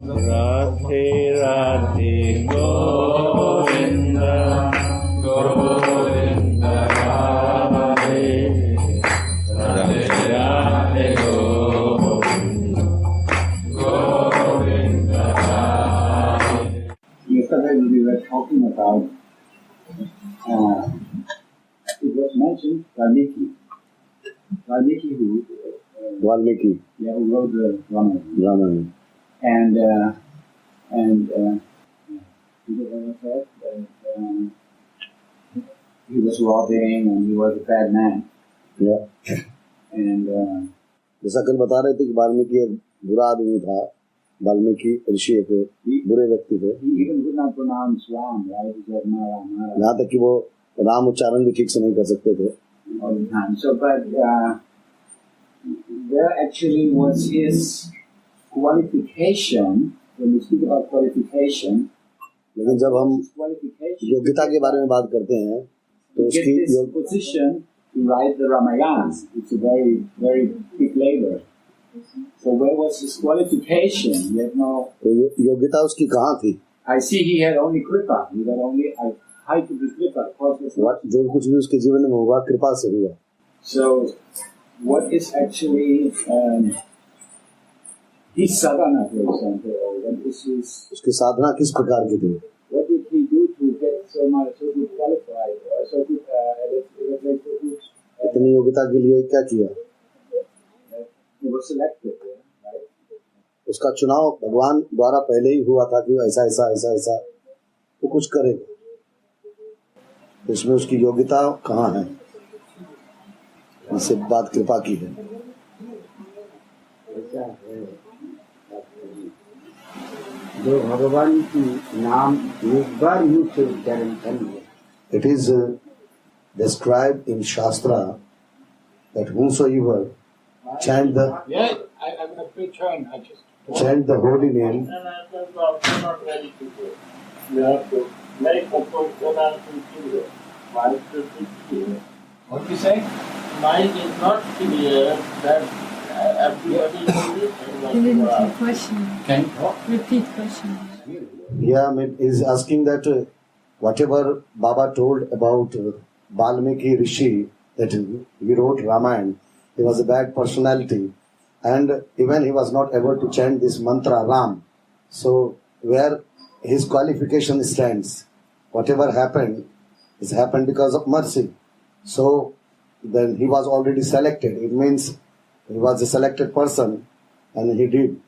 Radhe Radhe Govind Govind Radhe Radhe Radhe Govind Govind Radhe. Yesterday we were talking about it was mentioned Valmiki who wrote the Ramayana. And he was robbing and he was a bad man. Yeah. And जैसा कल बता रहे थे कि वाल्मीकि एक बुरा आदमी था, वाल्मीकि ऋषि एक बुरे व्यक्ति थे. he even could not pronounce Ram, right? He said Mara. यहाँ तक कि वो राम उच्चारण भी ठीक से नहीं कर सकते थे. All the time. So, but there actually was his qualification. When we speak about qualification, लेकिन जब हम योग्यता के बारे में बात करते हैं तो उसकी position to write the Ramayana, it's a very, very big labor. So where was his qualification? He had no. तो योग्यता उसकी कहाँ थी? I see he had only kripa. He had only high to be kripa. जो कुछ भी उसके जीवन में हुआ कृपा से हुआ. So what is actually his sadhana, for example, or what is his? उसकी साधना किस प्रकार की थी? What did he do to get so good qualified, or so good इतनी योग्यता के लिए क्या किया? He was selected, right? उसका चुनाव भगवान द्वारा पहले ही हुआ था कि वो ऐसा ऐसा ऐसा ऐसा वो कुछ करेगा. इसमें उसकी योग्यता कहाँ है? इससे बात कृपा की है. जो भगवान की नाम एक बार मुंह से उच्चारण कर लिया. It is described in Shastra that whomsoever chant the holy name. You have to make What do you say? Mind is not clear that everybody knows it. Repeat question. Can you talk? Repeat question. Yeah, I mean, is asking that whatever Baba told about Valmiki Rishi, that he wrote Ramayana, he was a bad personality, and even he was not able to chant this mantra Ram. So where his qualification stands, whatever happened, is happened because of mercy. So then he was already selected. It means he was a selected person, and he did.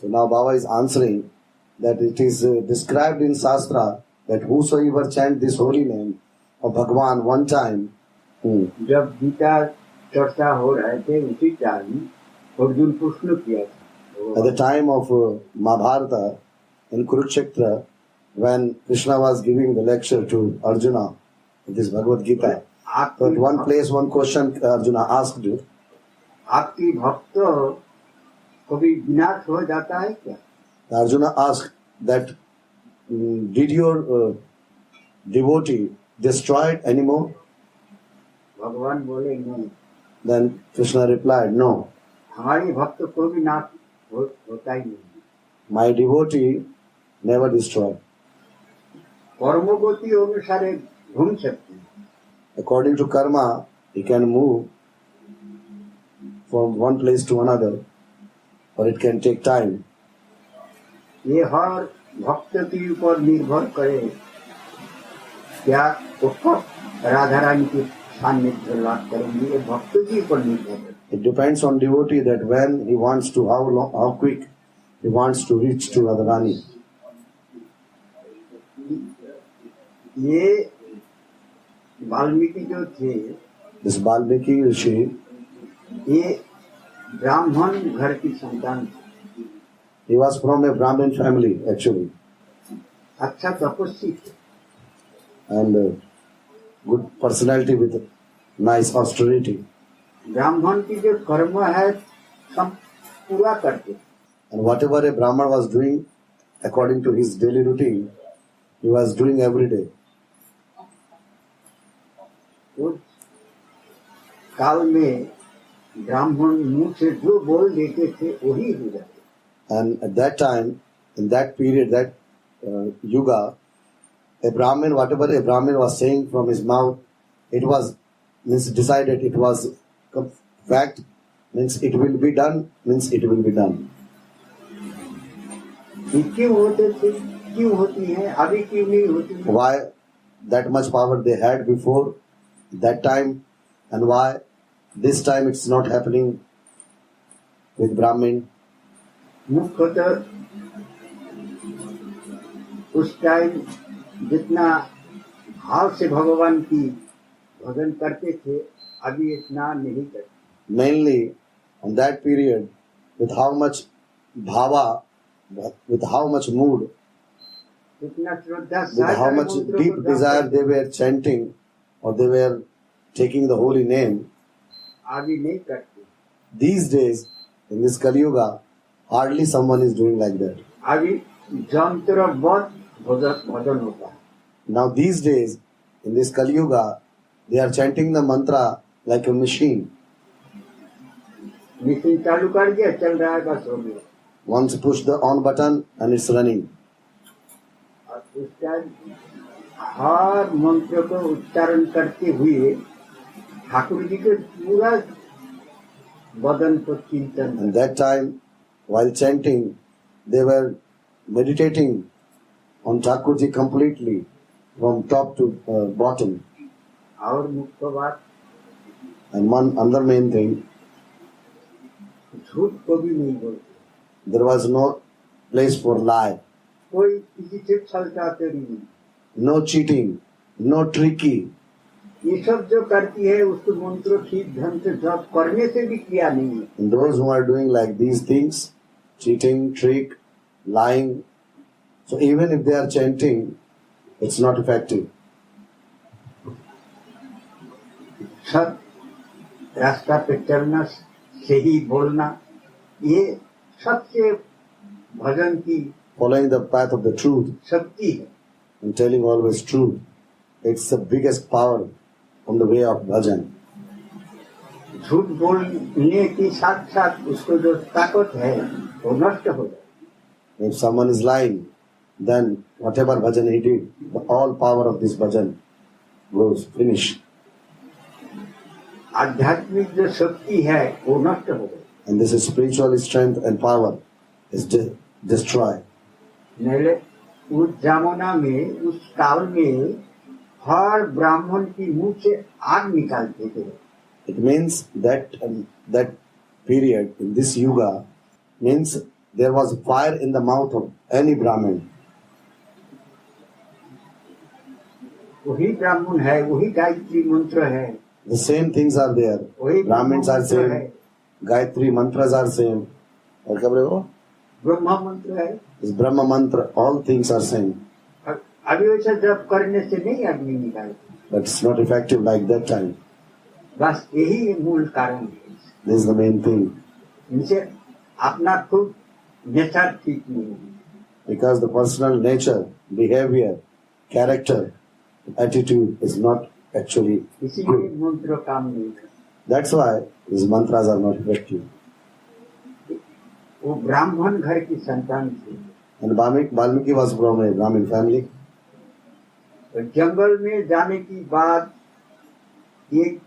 So now Baba is answering that it is described in Shastra that whosoever chant this holy name of Bhagwan one time. जब गीता चर्चा हो रहे थे उसी time Arjun प्रश्न किया था. At the time of Mahabharata in Kurukshetra, when Krishna was giving the lecture to Arjuna, this Bhagavad Gita, so at one place one question Arjuna asked, आपकी भक्त कभी विनाश हो जाता है क्या? Arjuna asked that did your devotee destroyed anymore? भगवान बोले नहीं. Then Krishna replied, no, हमारी भक्त को भी नाश होता ही नहीं. my devotee never destroyed. कर्मगति अनुसार घूम सकते हैं. According to karma, he can move from one place to another, or it can take time. ये हर भक्त के ऊपर निर्भर करे क्या उसको राधा रानी के सान्निध्य लाभ करेंगे. ये भक्त के ऊपर निर्भर है. It depends on devotee that when he wants to, how quick he wants to reach to Radharani. ये वाल्मीकि जो थे, This Valmiki Rishi, ये ब्राह्मण घर की संतान. he was from a Brahmin family actually, अच्छा तपस्वी थे. and good personality with nice austerity. ब्राह्मण की जो कर्म है सब पूरा करते. And whatever a Brahman was doing according to his daily routine, he was doing every day. उस काल में ब्राह्मण मुंह से जो बोल देते थे वही हो जाते. And at that time, in that period, that yuga, a Brahmin, whatever a Brahmin was saying from his mouth, it was means decided, it was fact, means it will be done, means it will be done. ये क्यों होते थे, क्यों होती है, अभी क्यों नहीं होती है? Why that much power they had before that time, and why this time it's not happening with Brahmin? मुख्यतः उस टाइम जितना भाव से भगवान की भजन करते थे, अभी इतना नहीं करते. Mainly on that period, with how much bhava, with how much mood, इतना श्रद्धा, with how much deep desire they were chanting or they were taking the holy name. अभी नहीं करते. These days, in this Kali Yuga, hardly someone is doing like that. अभी जंत्र बहुत भजन होता है. Now these days, in this Kali Yuga, they are chanting the mantra like a machine. Machine चालू कर दिया, चल रहा है, बस हो गया. Once you push the on button and it's running. और उस टाइम हर मंत्र को उच्चारण करते हुए ठाकुर जी के पूरा बदन को चिंतन. And that time, while chanting, they were meditating on Thakurji completely, from top to bottom. और मुख्य बात, And one other main thing, झूठ को भी नहीं बोलते. there was no place for lie, कोई किसी से छलचाते नहीं. no cheating, no tricky. ये सब जो करती है उसको मंत्र ठीक ढंग से जप करने से भी क्रिया नहीं है. And those who are doing like these things, cheating, trick, lying, so even if they are chanting, it's not effective. सब रास्ता पे चलना, सही बोलना, ये सबसे भजन की Following the path of the truth शक्ति है. and telling always truth, it's the biggest power on the way of bhajan. झूठ बोलने के साथ साथ उसको जो ताकत है वो नष्ट हो जाए. If someone is lying, then whatever bhajan he did, the all power of this bhajan goes finished. आध्यात्मिक जो शक्ति है वो नष्ट हो गई. And this is spiritual strength and power is destroyed. पहले उस जमाना में, उस काल में हर ब्राह्मण की मुंह से आग निकालते थे. It means that that period in this yuga means there was fire in the mouth of any Brahmin. वही ब्राह्मण है, वही गायत्री मंत्र है. The same things are there. वही Brahmins are मंत्र है, same. Gayatri mantras are same. और क्या बोले वो? ब्रह्मा मंत्र है. This Brahma mantra, all things are same. अभी वैसा जप करने से नहीं अग्नि निकालते. But it's not effective like that time. बस यही मूल कारण है. This is the main thing. इनसे अपना खुद नेचर ठीक नहीं है. Because the personal nature, behavior, character, attitude is not actually इसीलिए good. मंत्र काम नहीं करता. That's why these mantras are not effective. वो ब्राह्मण घर की संतान थी. And Valmiki was from a Brahmin family. तो जंगल में जाने की बाद एक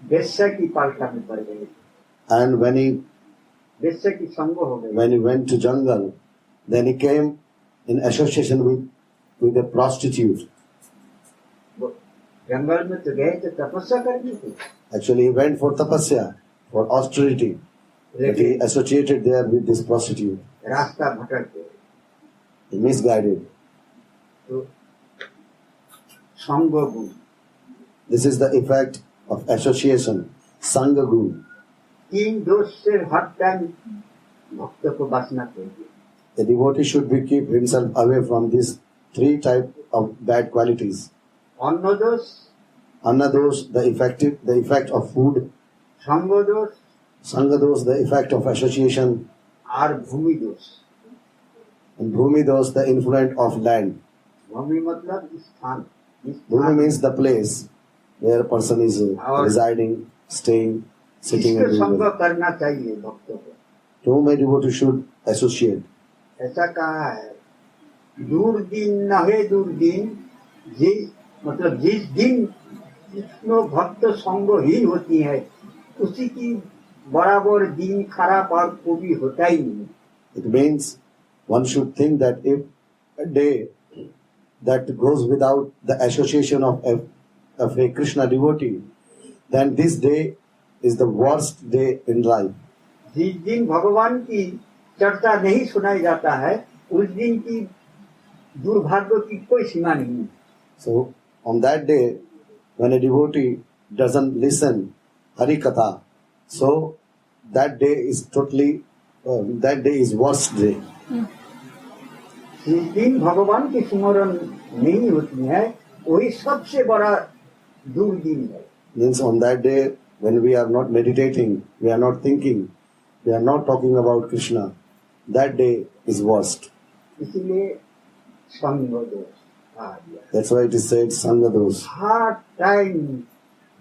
वेश्या की पालका में पड़ गए. And when वेश्या की संग हो गए. he went to jungle, then he came in association with a prostitute. जंगल में तो गए तो तपस्या करनी थी. Actually, he went for tapasya, for austerity, but he associated there with this prostitute. रास्ता भटक गए. He misguided. तो संग गुण, This is the effect of association, sangha gun. तीन दोष से हर टाइम भक्त को बचना चाहिए. The devotee should keep himself away from these three type of bad qualities. अन्न दोष, Anna dosh, the effect of food. संग दोष Sangha dosh, the effect of association. और भूमि दोष. And bhumi dosh, the influence of land. भूमि मतलब स्थान. Bhumi means the place where a person is residing, staying, sitting इसको and संग doing. करना चाहिए भक्तों को. To whom a devotee should associate. ऐसा कहा है दुर्दिन नहे दुर्दिन मतलब जिस दिन कृष्ण भक्त संगहीन होती है उसी की बराबर दिन खराब और कभी होता ही नहीं. It means one should think that if a day that goes without the association of a Krishna devotee, then this day is the worst day in life. जिस दिन भगवान की चर्चा नहीं सुनाई जाता है उस दिन की दुर्भाग्य की कोई सीमा नहीं है. So on that day, when a devotee doesn't listen Hari Katha, so that day is worst day. जिस दिन भगवान की स्मरण नहीं होती है वही सबसे बड़ा दुर्दिन है. Means on that day, when we are not meditating, we are not thinking, we are not talking about Krishna, that day is worst. इसीलिए संग दोष आ गया. That's why it is said Sangha Dos. Her time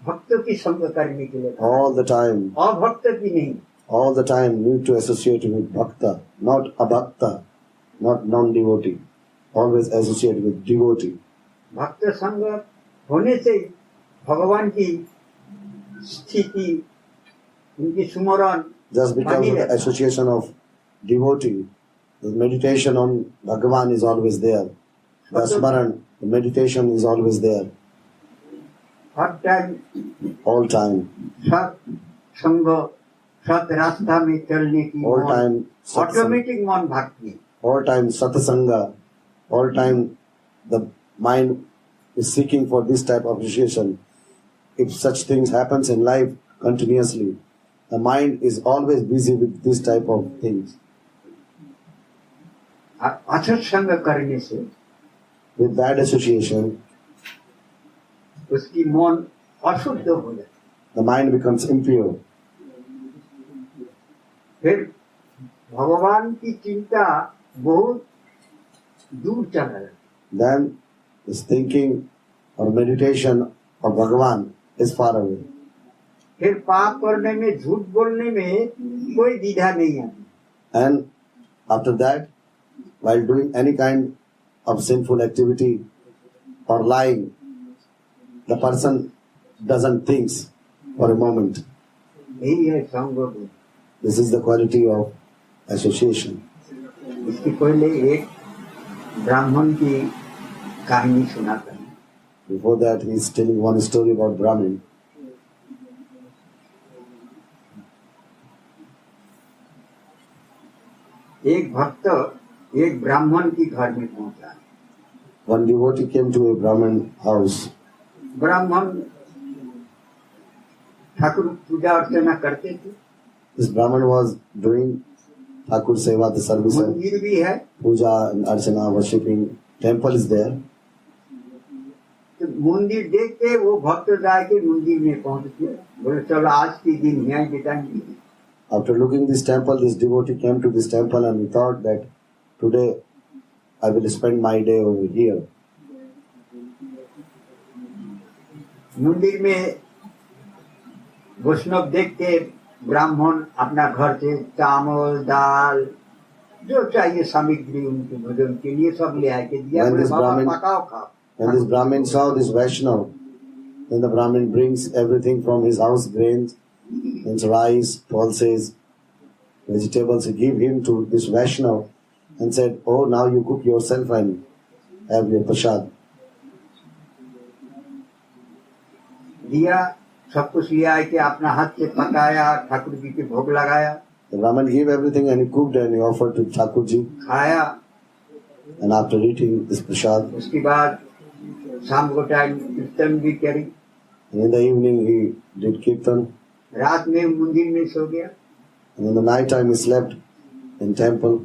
भक्त की संग करने के लिए All the time, अभक्त की नहीं. all the time need to associate with Bhakta, not Abhakta, not non-devotee. Always associate with devotee. भक्त संग होने से भगवान की स्थिति उनकी सुमरण Just because बनी of the रहता है. association of devotee, the meditation on Bhagavan is always there. The Smaran, the meditation is always there, her time all time. सत संग सत रास्ता में चलने की All time satsang. ऑटोमेटिक मन भागती. All time satsanga, all time the mind is seeking for this type of association. If such things happens in life continuously, the mind is always busy with this type of things. असत संग करने से With bad association, उसकी मन अशुद्ध हो जाती. the mind becomes impure. फिर भगवान की चिंता बहुत दूर चला जाती. Then this thinking or meditation of Bhagavan is far away. फिर पाप करने में झूठ बोलने में कोई द्विधा नहीं आती. And after that, while doing any kind of sinful activity or lying, the person doesn't think for a moment. यही है संग गुण. This is the quality of association. इसके पहले एक ब्राह्मण की कहानी सुनाता है. Before that, he is telling one story about Brahmin. एक भक्त एक ब्राह्मण के घर में पहुंचा. One devotee came to a Brahmin house. ब्राह्मण ठाकुर पूजा अर्चना करते थे. This Brahmin was doing Thakur Seva, the service of मंदिर भी है. puja and archana, worshipping. Temple is there. तो मंदिर देख के वो भक्त जाके मंदिर में पहुंच गए. बोले चलो आज के दिन यहाँ बिताएंगे. After looking this temple, this devotee came to this temple and he thought that today I will spend my day over here. मंदिर में वैष्णव देख के ब्राह्मण अपना घर से चावल दाल जो चाहिए सामग्री उनके भोजन के लिए सब ले आके दिया. When बोले this बाबा Brahmin- पकाओ खाओ. When this Brahmin saw this Vaishnav, then the Brahmin brings everything from his house, grains, means rice, pulses, vegetables. He give him to this Vaishnav and said, "Oh, now you cook yourself and have your prasad." दिया सब कुछ ले आके अपना हाथ से पकाया ठाकुर जी के भोग लगाया. The Brahmin gave everything and he cooked and he offered to Thakurji. खाया. And after eating this prasad, उसके बाद शाम को टाइम कीर्तन भी करी. and in the evening he did kirtan. रात में मंदिर में सो गया. And in the night time he slept in temple.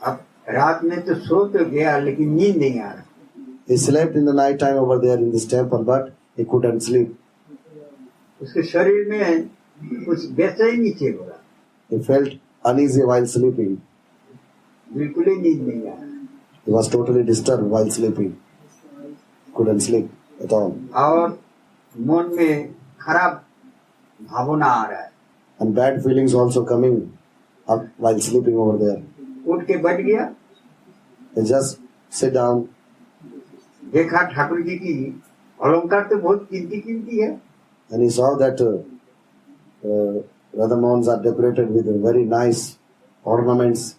अब रात में तो सो तो गया लेकिन नींद नहीं आ रहा. He slept in the night time over there in this temple, but he couldn't sleep. उसके शरीर में कुछ बेचैनी थी. बोला He felt uneasy while sleeping. बिल्कुल ही नींद नहीं आ रहा. He was totally disturbed while sleeping. Couldn't sleep at all. और मन में खराब भावना आ रहा है. And bad feelings also coming up while sleeping over there. उठ के बैठ गया. He just sit down देखा ठाकुर जी की अलंकार तो बहुत कीमती कीमती है, and he saw that Radha Mohans are decorated with very nice ornaments,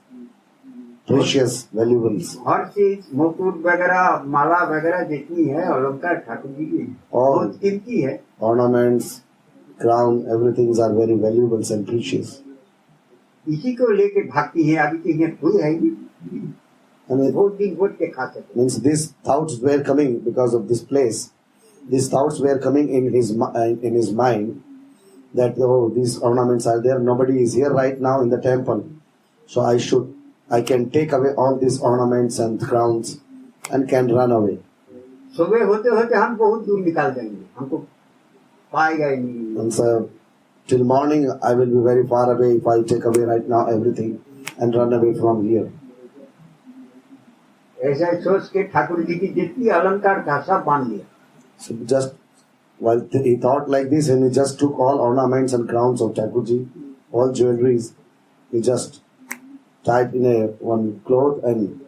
precious, valuables. हर चीज मुकुट वगैरह माला वगैरह जितनी है अलंकार ठाकुर जी की बहुत कीमती है। Ornaments, crown, everything are very valuables and precious. इसी को लेके भागती है, अभी तो यहाँ कोई है ही नहीं। And it बहुत दिन भोट के खा सकते। means these thoughts were coming because of this place. These thoughts were coming in his mind that oh, these ornaments are there. Nobody is here right now in the temple, so I can take away all these ornaments and crowns and can run away. सुबह होते होते हम बहुत दूर निकाल देंगे, हमको पाएगा ही नहीं। And so till morning I will be very far away if I take away right now everything and run away from here. ऐसा सोच के ठाकुर जी की जितनी अलंकार था सब बांध लिया। So just while he thought like this, and he just took all ornaments and crowns of Thakurji, all jewelries, he just tied in one cloth and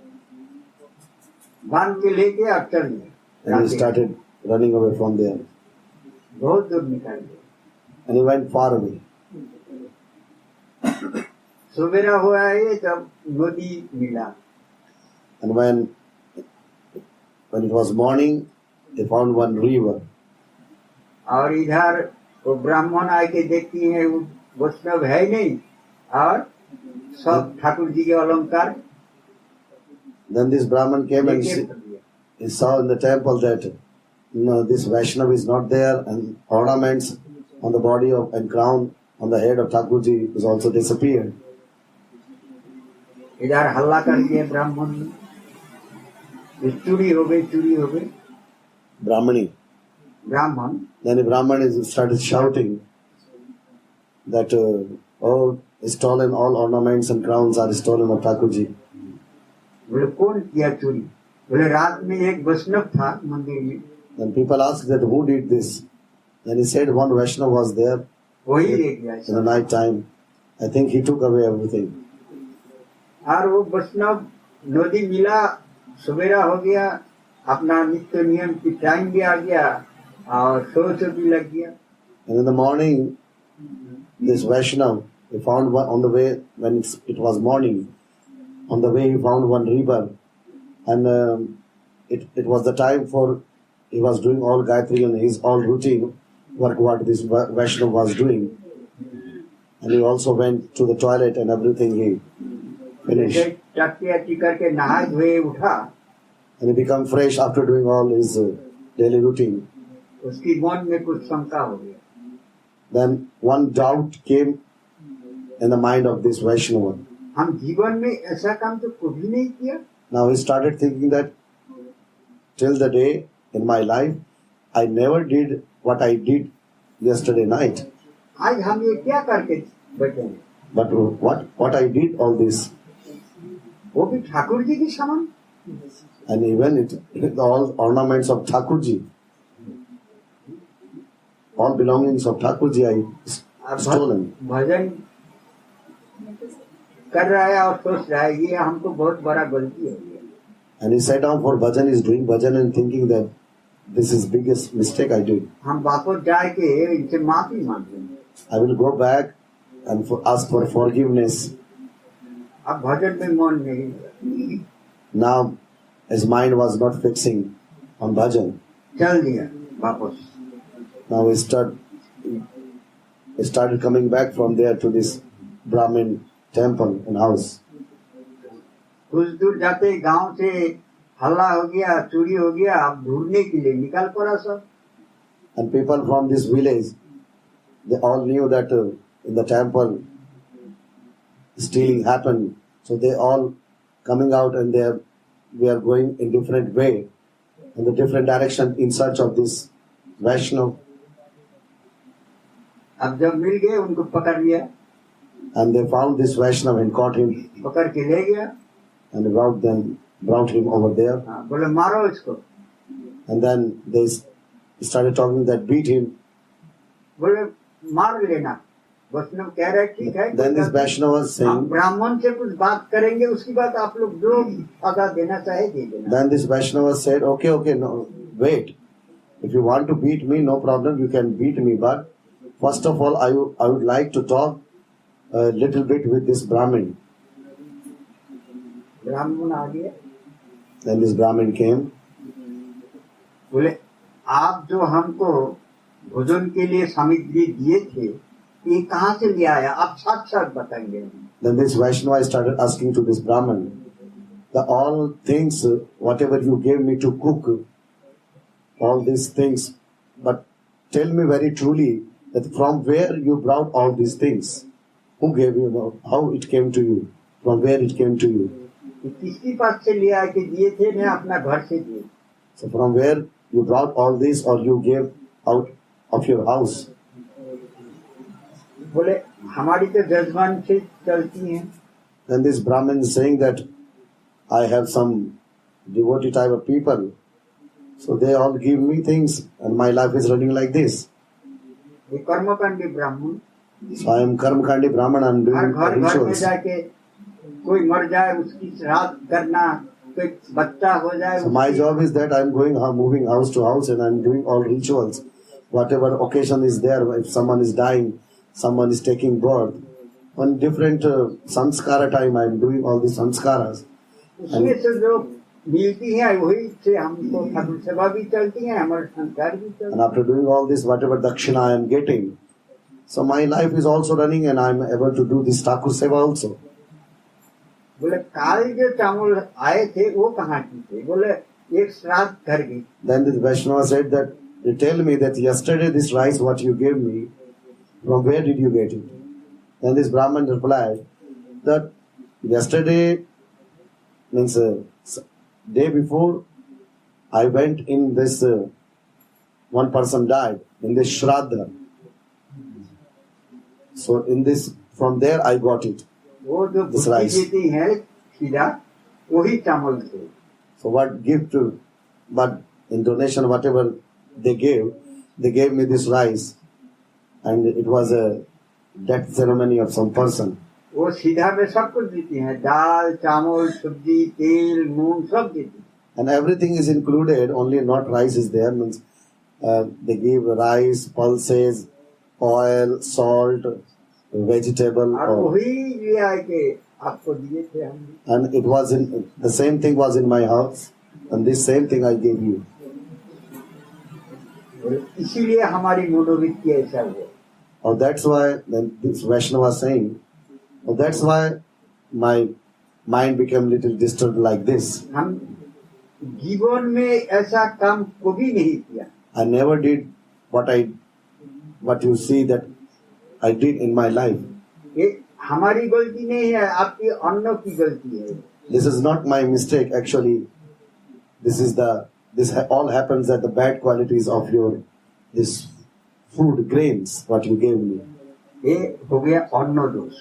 बांध के लेके अब चल he started running away from there. बहुत दूर निकाल दिया। And he went far away. सवेरा हुआ है तब नदी मिला। And when it was morning, they found one river. और इधर वो ब्राह्मण आके देखती है वो वैष्णव है नहीं और सब ठाकुर जी के अलंकार Then this Brahman came and लेके भर दिया। he saw in the temple that this Vaishnav is not there, and ornaments on the body of and crown on the head of Thakurji is also disappeared. इधर हल्ला कर दिए ब्राह्मण ने, चोरी हो गई, चोरी हो गई। Brahmani. ब्राह्मण Then the Brahman started shouting that oh, stolen all ornaments and crowns are stolen of Thakurji. बोले कौन किया चोरी? बोले रात में एक वैष्णव था मंदिर में, Then people asked that who did this. Then he said one Vaishnava was there वही ले गया in the night time. I think he took away everything. और वो वैष्णव नदी मिला, सवेरा हो गया, अपना नित्य नियम की टाइम भी आ गया और सोच भी लग गया। And in the morning, this Vaishnav, he found one on the way, when it was morning, on the way he found one river, and it was the time for, he was doing all Gayatri and his all routine work what this Vaishnav was doing. And he also went to the toilet and everything he finished. टट्टी करके नहा धोए उठा, And he became fresh after doing all his daily routine. उसकी मन में कुछ शंका हो गया। Then one doubt came in the mind of this Vaishnava. हम जीवन में ऐसा काम तो कभी नहीं किया। Now he started thinking that till the day in my life, I never did what I did yesterday night. आज हम ये क्या करके बैठे हैं? But what I did all this, वो भी ठाकुर जी के समान। and even all ornaments of Thakurji, all belongings of Thakurji I stolen. भजन कर रहा है और सोच रहा है ये हमको बहुत बड़ा गलती हो गया। And he sat down for bhajan, he's doing bhajan and thinking that this is biggest mistake I did. हम वापस जाके इनसे माफी मांग लेंगे। I will go back and ask for forgiveness. अब भजन में मन नहीं, Now his mind was not fixing on bhajan. चल दिया वापस। Now he started coming back from there to this Brahmin temple and house. कुछ दूर जाते गांव से हल्ला हो गया, चोरी हो गया, अब ढूंढने के लिए निकल पड़ा सब। And people from this village, they all knew that in the temple stealing happened. So they all coming out and we are going in different way, in the different direction in search of this Vaishnav. अब जब मिल गए उनको पकड़ लिया, And they found this Vaishnav and caught him पकड़ के ले गया। and brought him over there. हाँ, बोले मारो इसको। And then they started talking that beat him. बोले मार लेना। वैष्णव कह रहे ठीक है, Then this Vaishnava was हम saying, ब्राह्मण से कुछ बात करेंगे, उसकी बात आप लोग जो अदा देना चाहे दे देना। then this Vaishnava said, okay, no, wait. If you want to beat me, no problem, you can beat me. But first of all, I would like to talk a little bit with this Brahmin. ब्राह्मण आ गया, Then this Brahmin came. बोले आप जो हमको भोजन के लिए सामग्री दिए थे, ये कहाँ से ले आया, आप साथ साथ बताएंगे। Then this Vaishnava started asking to this Brahmin, all things, whatever you gave me to cook, all these things, but tell me very truly that from where you brought all these things, who gave you, how it came to you, from where it came to you. किसकी पास से ले आके दिए थे, मैं अपना घर से दिए। So from where you brought all this, or you gave out of your house. बोले हमारी तो जजमान से चलती हैं। Then this Brahmin is saying that I have some devotee type of people, so they all give me things and my life is running like this. ये कर्मकांडी ब्राह्मण, So I am Karmakandi Brahman, I am her doing घर घर में rituals. जाके कोई मर जाए उसकी श्राद्ध करना, कोई बच्चा हो जाए So my उसकी- job is that I am moving house to house and I am doing all rituals. Whatever occasion is there, if someone is dying, someone is taking birth, on different samskara time I am doing all these samskaras. उसमें से जो मिलती है वही से हमको ठाकुर सेवा भी चलती है, हमारे संस्कार भी चलते And after doing all this, whatever dakshina I am getting, so my life is also running and I am able to do this Thakur Seva also. बोले काल जो चावल आए थे वो कहाँ की थे, बोले एक श्राद्ध कर गई। Then the Vaishnava said that, you tell me that yesterday this rice what you gave me, from where did you get it? Then this Brahman replied that yesterday means day before I went in this one person died in this Shraddha. So in this from there I got it. वो जो This बुद्धि rice. देती है सीधा वही चावल थे। So what gift, but in donation whatever they gave me this rice, and it was a death ceremony of some person. वो सीधा में सब कुछ देती है, दाल चावल सब्जी तेल नून सब देती है। And everything is included, only not rice is there. Means they give rice, pulses, oil, salt, vegetable, और or, वही ले आके आपको दिए थे हम। and it was in the same thing was in my house, and this same thing I gave you. इसीलिए हमारी मनोवृत्ति ऐसा हुआ। Or that's why then this Vaishnava saying, well, that's why my mind became little disturbed like this. हम जीवन में ऐसा काम कभी नहीं किया। I never did what you see that I did in my life. ये हमारी गलती नहीं है, आपकी अन्नों की गलती है। This is not my mistake. Actually, this all happens at the bad qualities of this food grains what you gave me. ये हो गया अन्न दोष।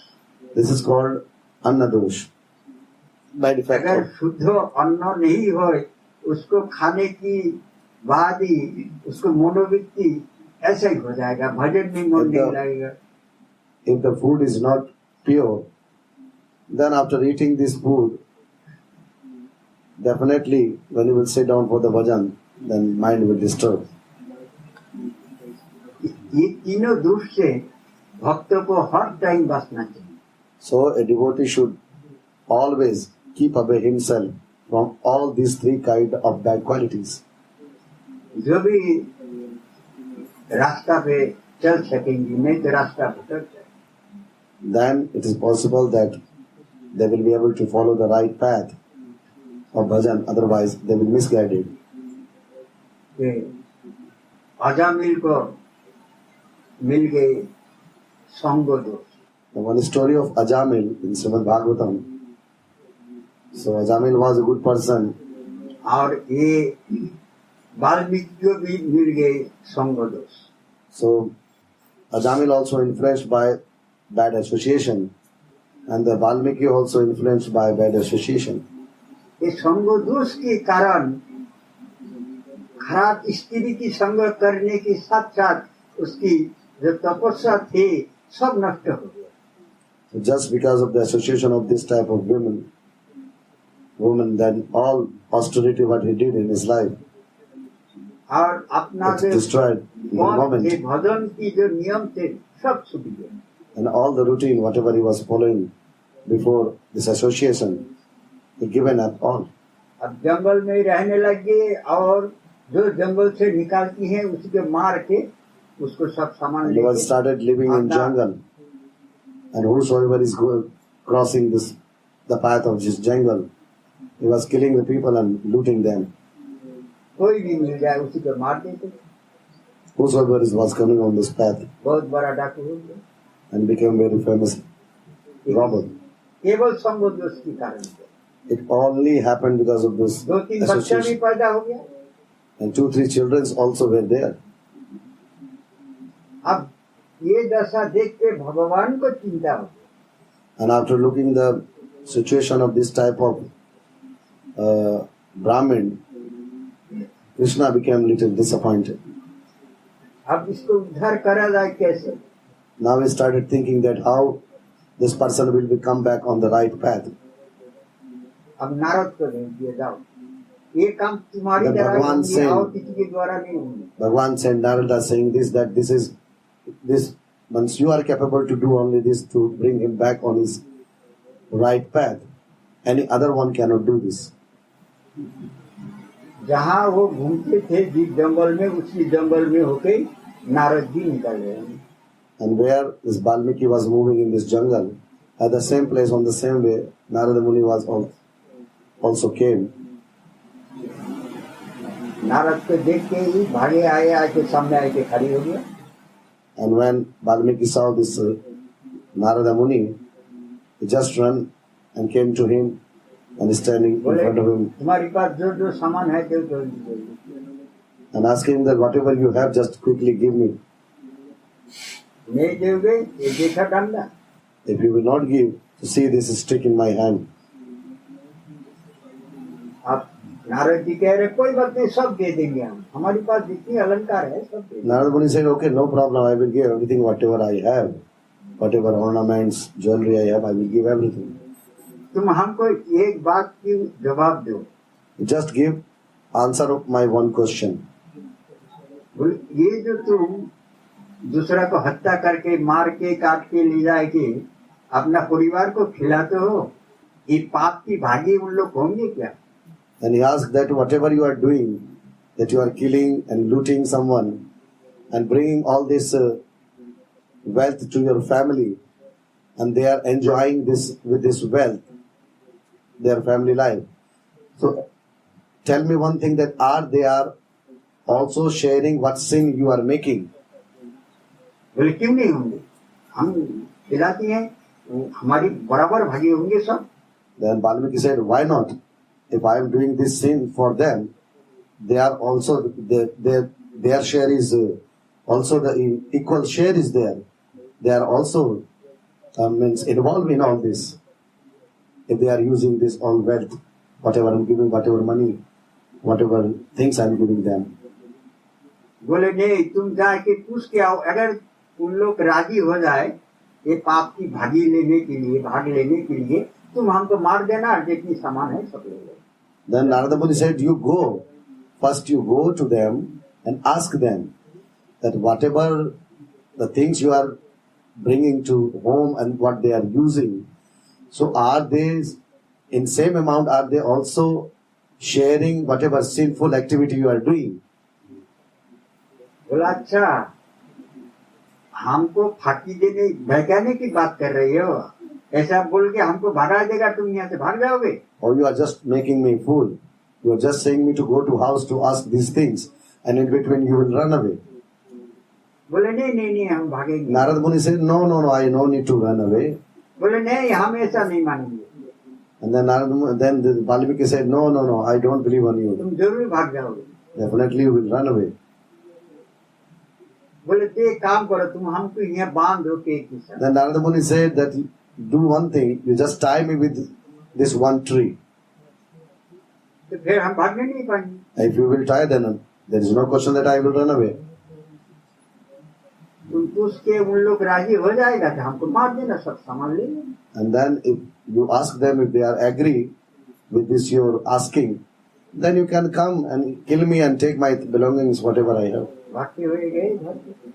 This is called anna dosh. Bad effect. अगर शुद्ध अन्न नहीं हो उसको खाने की बाद ही उसको मनोवृत्ति ऐसा ही हो जाएगा, भजन में मन नहीं लगेगा। If the food is not pure, then after eating this food, definitely when you will sit down for the bhajan, then mind will disturb. ये तीनों दोष से भक्तों को हर टाइम बचना चाहिए। So a devotee should always keep away himself from all these three kind of bad qualities. जो भी रास्ता पे चल सकेंगे, नहीं तो रास्ता भटक जाए। Then it is possible that they will be able to follow the right path of bhajan, otherwise they will be misguided. Ajamil को मिल गए संग दोष। The one story of Ajamil in Srimad Bhagavatam. So Ajamil was a good person. और ये वाल्मीकि को भी मिल गए संग दोष। So Ajamil also influenced by bad association, and the Valmiki also influenced by bad association. ये संग दोष के कारण खराब स्त्री की संग करने के साथ साथ उसकी जो तपस्या थे सब नष्ट हो गया। So just because of the association of this type of woman, then all austerity what he did in his life, और अपना it's जो destroyed in a पद moment. के भजन की जो नियम थे सब छूट गए। And all the routine, whatever he was following before this association, he given up all. अब जंगल में ही रहने लगे और जो जंगल से निकालती है उसके मार के उसको सब सामान And he was लेके started living in jungle. And whosoever is crossing the path of this jungle, he was killing the people and looting them. कोई भी मिल जाए उसी को मार देते। Whosoever was coming on this path बहुत बड़ा डाकू हो गया and became very famous robber. केवल संग दोष के कारण से। It only happened because of this 2-3 बच्चा भी association. पैदा हो गया। And 2-3 children also were there. अब ये दशा देख के भगवान को चिंता हो गई। And after looking the situation of this type of Brahmin, Krishna became little disappointed. अब इसको उद्धार करा जाए कैसे? Now he started thinking that how this person will be come back on the right path. अब नारद को दे दिया जाओ, ये काम तुम्हारी The द्वारा भगवान होंगे said- और किसी के द्वारा नहीं होंगे। Bhagavan sent Narada saying this once you are capable to do only this to bring him back on his right path. Any other one cannot do this. जहाँ वो घूमते थे जिस जंगल में उसी जंगल में होके नारद जी निकल रहे हैं। And where this Balmiki was moving in this jungle, at the same place on the same way, Narada Muni was also came. Narad को देख के ही भागे आए, आके सामने आके खड़ी हो गया। And when Balmiki saw this Narada Muni, he just ran and came to him and standing in बोले front of him तुम्हारे पास जो जो सामान है जो जल्दी and asked him that whatever you have, just quickly give me. नहीं दोगे ये देखा डंडा। If you will not give, to see this stick in my hand. अब नारद जी कह रहे कोई बात नहीं, सब दे देंगे हम, हमारे पास जितनी अलंकार है सब दे देंगे। Narada Muni said, okay, no problem, I will give everything, whatever I have. Whatever ornaments, jewelry I have, I will give everything. तुम हमको एक बात की जवाब दो। Just give answer of my one question. बोले ये जो तुम दूसरा को हत्या करके मार के काट के ले जाए के अपना परिवार को खिलाते हो, ये पाप की भागी उन लोग होंगे क्या? And he asked that whatever you are doing, that you are killing and looting someone and bringing all this wealth to your family, and they are enjoying this with this wealth, their family life. So tell me one thing, that they are also sharing what sin you are making. बोले क्यों नहीं होंगे, हम खिलाती हैं, हमारी बराबर भागी होंगे सब। Then Balmiki said, why not? If I am doing this sin for them, they are also, their share is also the equal share is there. They are also means involved in all this. If they are using this all wealth, whatever I'm giving, whatever money, whatever things I'm giving them. बोले नहीं, तुम जाके पूछ के आओ, अगर उन लोग राजी हो जाए ये पाप की भागी लेने के लिए, भाग लेने के लिए, तुम हमको मार देना, जितनी सामान है सब ले लो। Then Narada Muni said, you go. First you go to them and ask them that whatever the things you are bringing to home and what they are using, so are they in same amount, are they also sharing whatever sinful activity you are doing? बोला अच्छा, हमको फांकी देने बहकाने की बात कर रही हो, ऐसा बोल के हमको भगा देगा, तुम यहाँ से भाग जाओगे? Or you are just making me fool. You are just saying me to go to house to ask these things, and in between you will run away. बोले नहीं नहीं नहीं, हम भागेंगे। Narada Muni said, no, I no need to run away. बोले नहीं, हम ऐसा नहीं मानेंगे, And then the Valmiki said, no, I don't believe on you. तुम जरूर भाग जाओगे। Definitely you will run away. बोले तो एक काम करो, तुम हमको यहाँ बांध दो के एक साथ। Then Narada Muni said that do one thing, you just tie me with this one tree. तो फिर हम भागने नहीं पाएंगे। If you will tie, then there is no question that I will run away. तुम पूछ के उन लोग राजी हो जाएगा कि हमको मार देना, सब सामान ले लेना। And then if you ask them if they are agree with this your asking, then you can come and kill me and take my belongings, whatever I have. भागते हुए गए घर पे।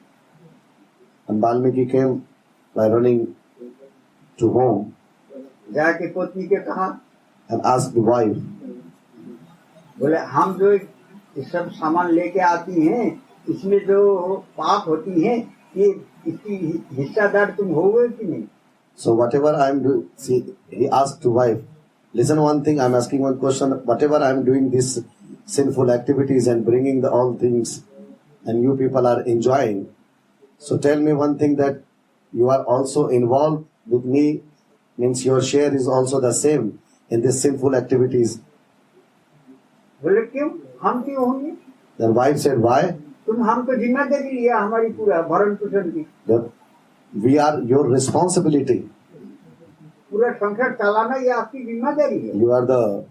And Valmiki came by running to home जाके पत्नी के कहा, and asked the wife, बोले हम जो ये सब सामान लेके आती हैं, इसमें जो पाप होती है, ये इसकी हिस्सादार तुम होगे कि नहीं? so whatever I am doing, see, he asked to wife, listen one thing, I am asking one question, whatever I am doing these sinful activities and bringing the all things and you people are enjoying, so tell me one thing, that you are also involved with me, means your share is also the same in these sinful activities. बोले क्यों, हम क्यों होंगे? Then wife said, why? तुम हमको जिम्मेदारी लिया हमारी पूरा भरण पोषण की, That we are your responsibility. पूरा संसार चलाना ये आपकी जिम्मेदारी है। You are the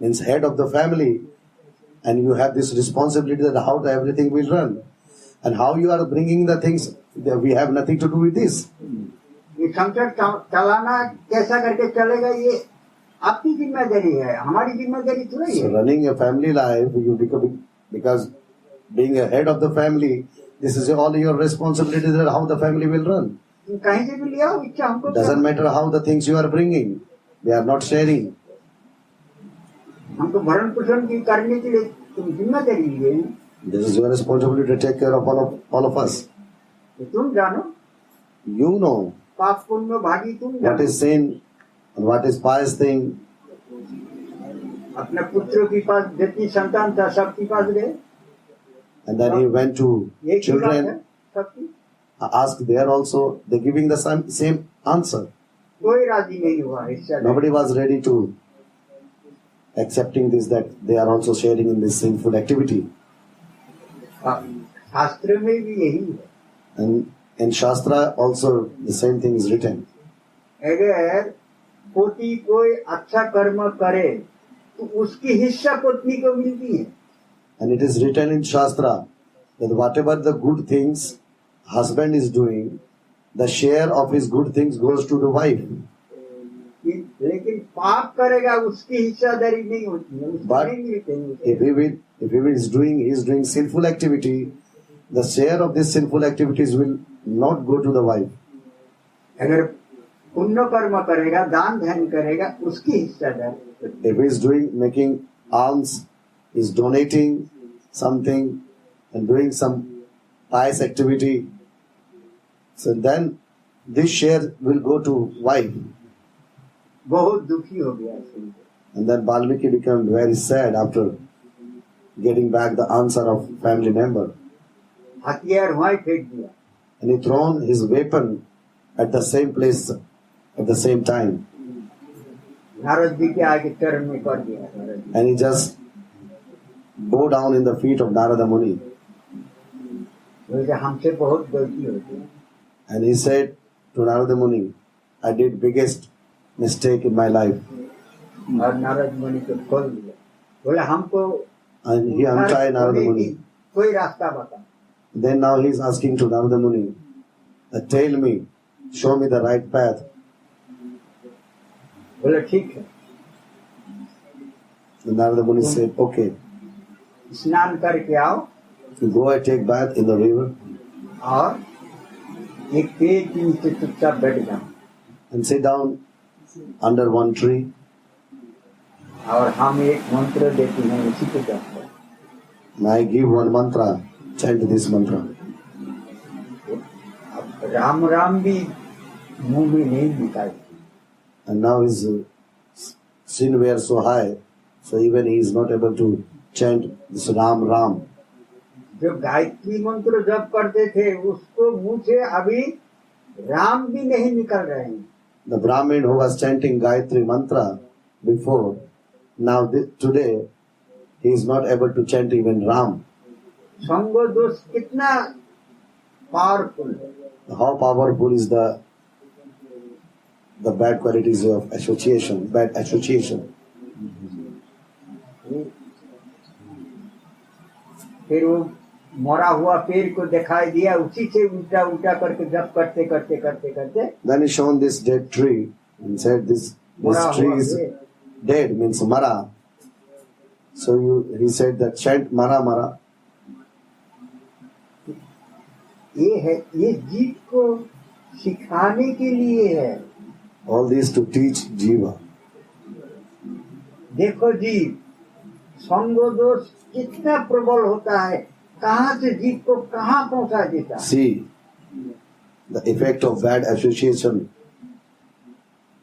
means head of the family and you have this responsibility that how the everything will run and how you are bringing the things, that we have nothing to do with this. ये संसार चलाना कैसा करके चलेगा ये आपकी जिम्मेदारी है, हमारी जिम्मेदारी थोड़ी So है। running a family life, you become, because being a head of the family, this is all your responsibility that how the family will run. तुम कहीं से भी ले आओ, इच्छा हमको Doesn't matter how the things you are bringing, they are not sharing. हमको भरण पोषण की करने के लिए तुम जिम्मेदारी लिए, This is your responsibility to take care of all of us. तो तुम जानो, You know पाप पुण्य में भागी तुम what जानो। is sin and what is pious thing. अपने पुत्रों के पास जितनी संतान था सबके पास गए, And then he went to एक ही बात है children, सबकी, asked there also, they giving the same answer. कोई राजी नहीं हुआ हिस्सा लेने। Nobody was ready to accepting this, that they are also sharing in this sinful activity. शास्त्र में भी यही है, And in Shastra also the same thing is written. अगर पोती कोई अच्छा कर्म करे तो उसकी हिस्सा पत्नी को मिलती है। And it is written in Shastra that whatever the good things husband is doing, the share of his good things goes to the wife. लेकिन पाप करेगा उसकी हिस्सादारी नहीं होती है, उसको But नहीं मिलते हैं उसे। if he is doing sinful activity, the share of these sinful activities will not go to the wife. अगर पुण्य कर्म करेगा, दान ध्यान करेगा, उसकी हिस्सादारी। If he is doing, making alms, is donating something and doing some pious activity, so then this share will go to wife. बहुत दुखी हो गया सुनकर। And then Valmiki became very sad after getting back the answer of family member. हथियार वहीं फेंक दिया। And he thrown his weapon at the same place at the same time. Narad ji के आगे चरण में कर दिया Narad ji. And he just bow down in the feet of Narada Muni. बोले हमसे बहुत गलती होती है, And he said to Narada Muni, I did biggest mistake in my life. और नारद मुनि को खोल दिया। बोले हमको And he untied Narada Muni. कोई रास्ता बता। Then now he is asking to Narada Muni, tell me, show me the right path. बोले ठीक है, And Narada Muni said, okay, स्नान करके आओ you go and take bath in the river और एक पेड़ के नीचे चुपचाप बैठ जाओ and sit down under one tree. और हम एक मंत्र देते हैं, उसी को जप करो। And I give one mantra, chant this mantra. अब राम राम भी मुंह में नहीं निकालते। And now his sin were so high, so even he is not able to chant this Ram Ram. जो गायत्री मंत्र जप करते थे उसको मुंह से अभी राम भी नहीं निकल रहे हैं। The Brahmin who was chanting Gayatri mantra before, now today he is not able to chant even Ram. संग दोष कितना पावरफुल है। How powerful is the bad qualities of association, bad association. फिर वो मरा हुआ पेड़ को दिखाई दिया, उसी से उल्टा उल्टा करके जब करते करते करते करते Then he shown this dead tree and said this मरा tree हुआ is पेड़। dead, means mara. So he said that chant mara mara. ये है, ये जीव को सिखाने के लिए है। All these to teach jiva. देखो जीव संग दोष कितना प्रबल होता है, कहाँ से जीव को कहाँ पहुंचा देता है। See the effect of bad association,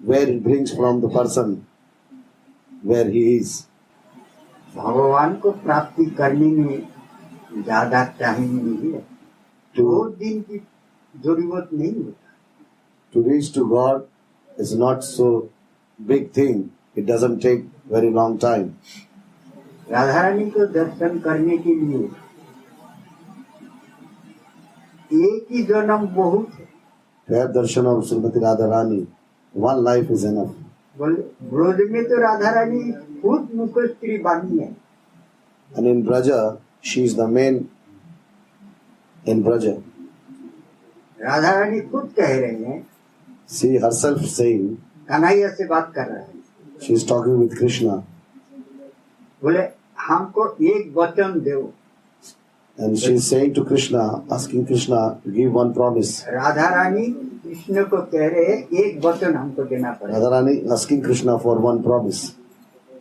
where it brings from the person where he is. भगवान को प्राप्ति करने में ज्यादा टाइम नहीं है, 2 दिन की जरूरत नहीं होता। To reach to God is not so big thing. It doesn't take very long time. Radha Rani को दर्शन करने के लिए एक ही जन्म बहुत है। To have darshan of Srimati Radharani, one life is enough. बोले ब्रज में तो राधा रानी खुद मुख स्त्री बानी है। And in Braja, she is the main in Braja. Radha Rani खुद कह रहे हैं, She herself saying, कन्हैया से बात कर रहे हैं, she is talking with Krishna बोले हमको एक वचन दो। and she is saying to Krishna, asking Krishna to give one promise. Radha Rani Krishna को कह रहे हैं एक वचन हमको देना पड़ेगा। Radharani asking Krishna for one promise.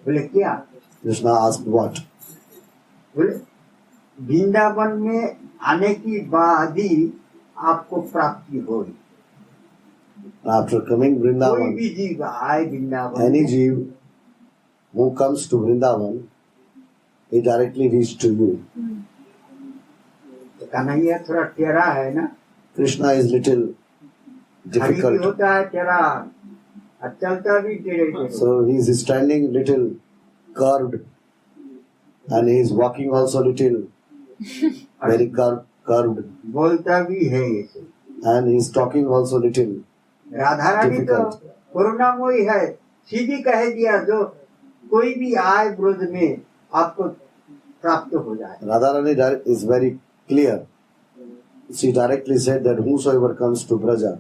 बोले क्या? Krishna asked what? बोले वृंदावन में आने की बाद ही आपको प्राप्ति होगी। After coming कोई Vrindavan, भी जीव आए वृंदावन any में, jeev who comes to Vrindavan, he directly reach to you. तो कन्हैया थोड़ा टेढ़ा है ना, Krishna is little खड़ी भी difficult. होता है टेढ़ा और चलता भी टेढ़े टेढ़े। So he is standing little curved and he is walking also little very curved बोलता भी है ऐसे। and he is talking also little. Radha Rani तो Difficult. करुणामयी है, सीधी कह दिया जो कोई भी आए ब्रज में आपको प्राप्त हो जाए। Radharani is very clear. She directly said that whosoever comes to Braja,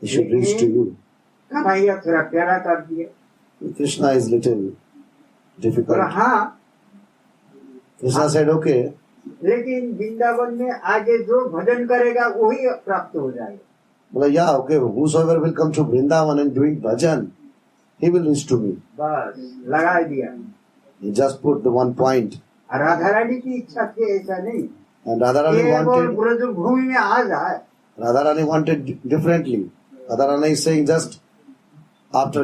he should reach to you. Kanhaiya थोड़ा टेढ़ा कर दिया। Krishna is little बोला difficult. हाँ, Krishna said, okay, लेकिन वृंदावन में आगे जो भजन करेगा वही प्राप्त हो जाएगा। well, yeah, okay, whosoever will come to Vrindavan and doing bhajan, he will reach to me. बस लगा दिया। He just put the one point. Radha Rani की इच्छा थी ऐसा नहीं, And Radharani केवल wanted, ब्रज भूमि में आ जाए। Radharani wanted differently. Radharani is saying just after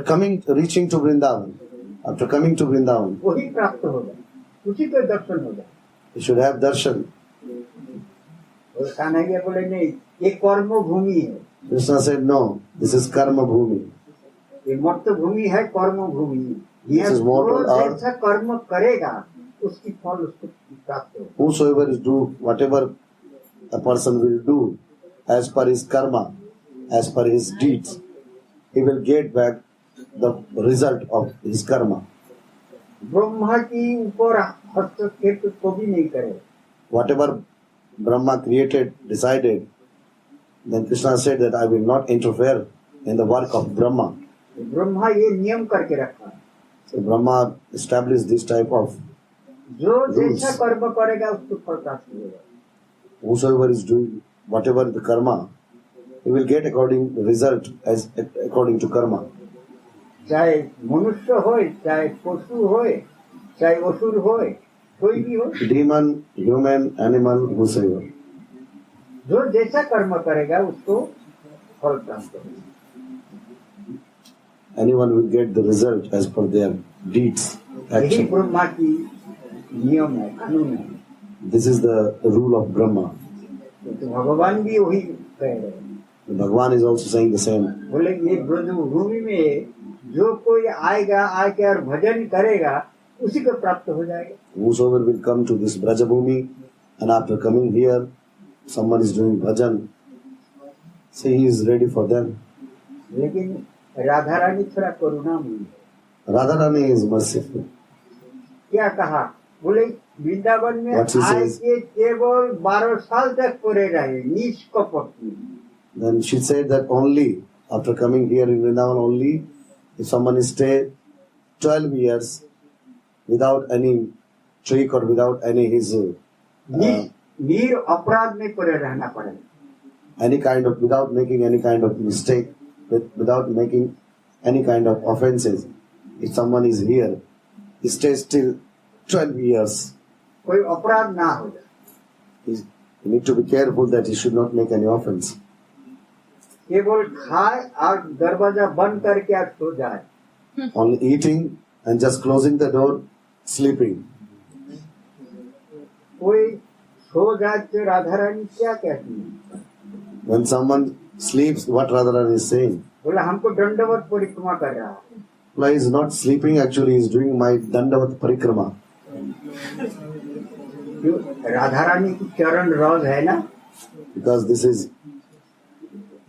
reaching to Vrindavan, after coming to Vrindavan, वही प्राप्त हो जाए, उसी को दर्शन हो जाए। he should have darshan. और कन्हैया बोले नहीं, ये कर्म भूमि है, Krishna said, no, this is karma bhumi. ये मर्त भूमि है, कर्म भूमि है। This यह is mortal जो earth. जैसा कर्म करेगा उसकी फल उसको प्राप्त हो। Whosoever is do whatever a person will do as per his karma, as per his deeds, he will get back the result of his karma. Brahma की ऊपर हस्तक्षेप कभी नहीं करे। Whatever Brahma created, decided, then Krishna said that I will not interfere in the work of Brahma. Brahma ये नियम करके रखा है, So Brahma established this type of जो Rules. जैसा कर्म करेगा उसको फल प्राप्त होगा। whosoever is doing whatever the karma, he will get according result as according to karma. चाहे मनुष्य होए, चाहे पशु होए, चाहे असुर होए, कोई भी हो, Demon, human, animal, whosoever. जो जैसा कर्म करेगा उसको फल प्राप्त होगा। Anyone will get the result as per their deeds, यही action. ब्रह्मा की नियम है, कानून है। This is the rule of Brahma. तो भगवान भी वही कह रहे हैं, Bhagwan is also saying the same. बोले ये ब्रज भूमि में जो कोई आएगा, आके और भजन करेगा उसी को प्राप्त हो जाएगा। Whosoever will come to this Brajabhumi and after coming here, someone is doing bhajan, say he is ready for them. लेकिन राधा रानी थोड़ा करुणामयी है। Radharani is merciful. क्या कहा? बोले वृंदावन में What she आए says? के केवल 12 साल तक पड़े रहे निष्कपट में। Then she said that only after coming here in Vrindavan only, if someone stay 12 years without any trick or without any his निर अपराध में पड़े रहना पड़ेगा। any kind of without making any kind of mistake, without making any kind of offenses. If someone is here, he stays till 12 years. कोई अपराध ना हो जाए। You need to be careful that he should not make any offense. केवल खाए और दरवाजा बंद करके आप सो जाए। Only eating and just closing the door, sleeping. कोई सो जाए तो राधा रानी क्या कहती है? When someone sleeps, what Radharani is saying? बोला हमको दंडवत परिक्रमा कर रहा है। No, he is not sleeping, actually he is doing my Dandavat Parikrama. जो राधा रानी की चरण रज है ना, Because this is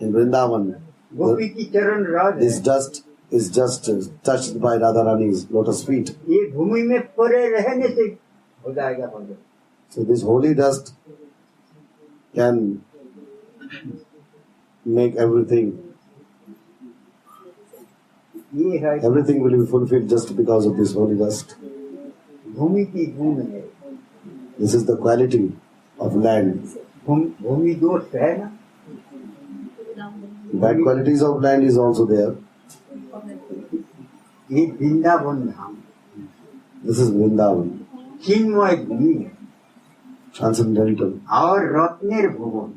in Vrindavan. गोपी की चरण रज This है। dust is just touched by Radharani's lotus feet. ये भूमि में पड़े रहने से हो जाएगा भजन। So this holy dust can make everything. ये है Everything will be fulfilled just because of this holy dust. भूमि की गुण है। This is the quality of land. भूमि दोष है ना, Bad qualities of land is also there. ये वृंदावन धाम This is Vrindavan, चिन्मय भूमि है transcendental, और रत्नेर भुवन।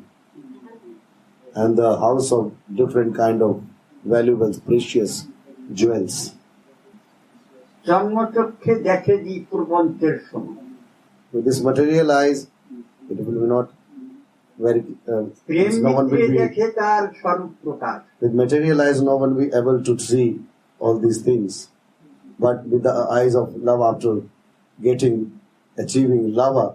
and the house of different kind of valuables, precious jewels. জন্মচক্ষে দেখে দি পূর্বন্তের সময়, With this material eyes, it will be not very. Prem No one মিত্রে will be. দেখে তার স্বরূপ প্রকাশ। With material eyes, no one will be able to see all these things. But with the eyes of love, after achieving lava,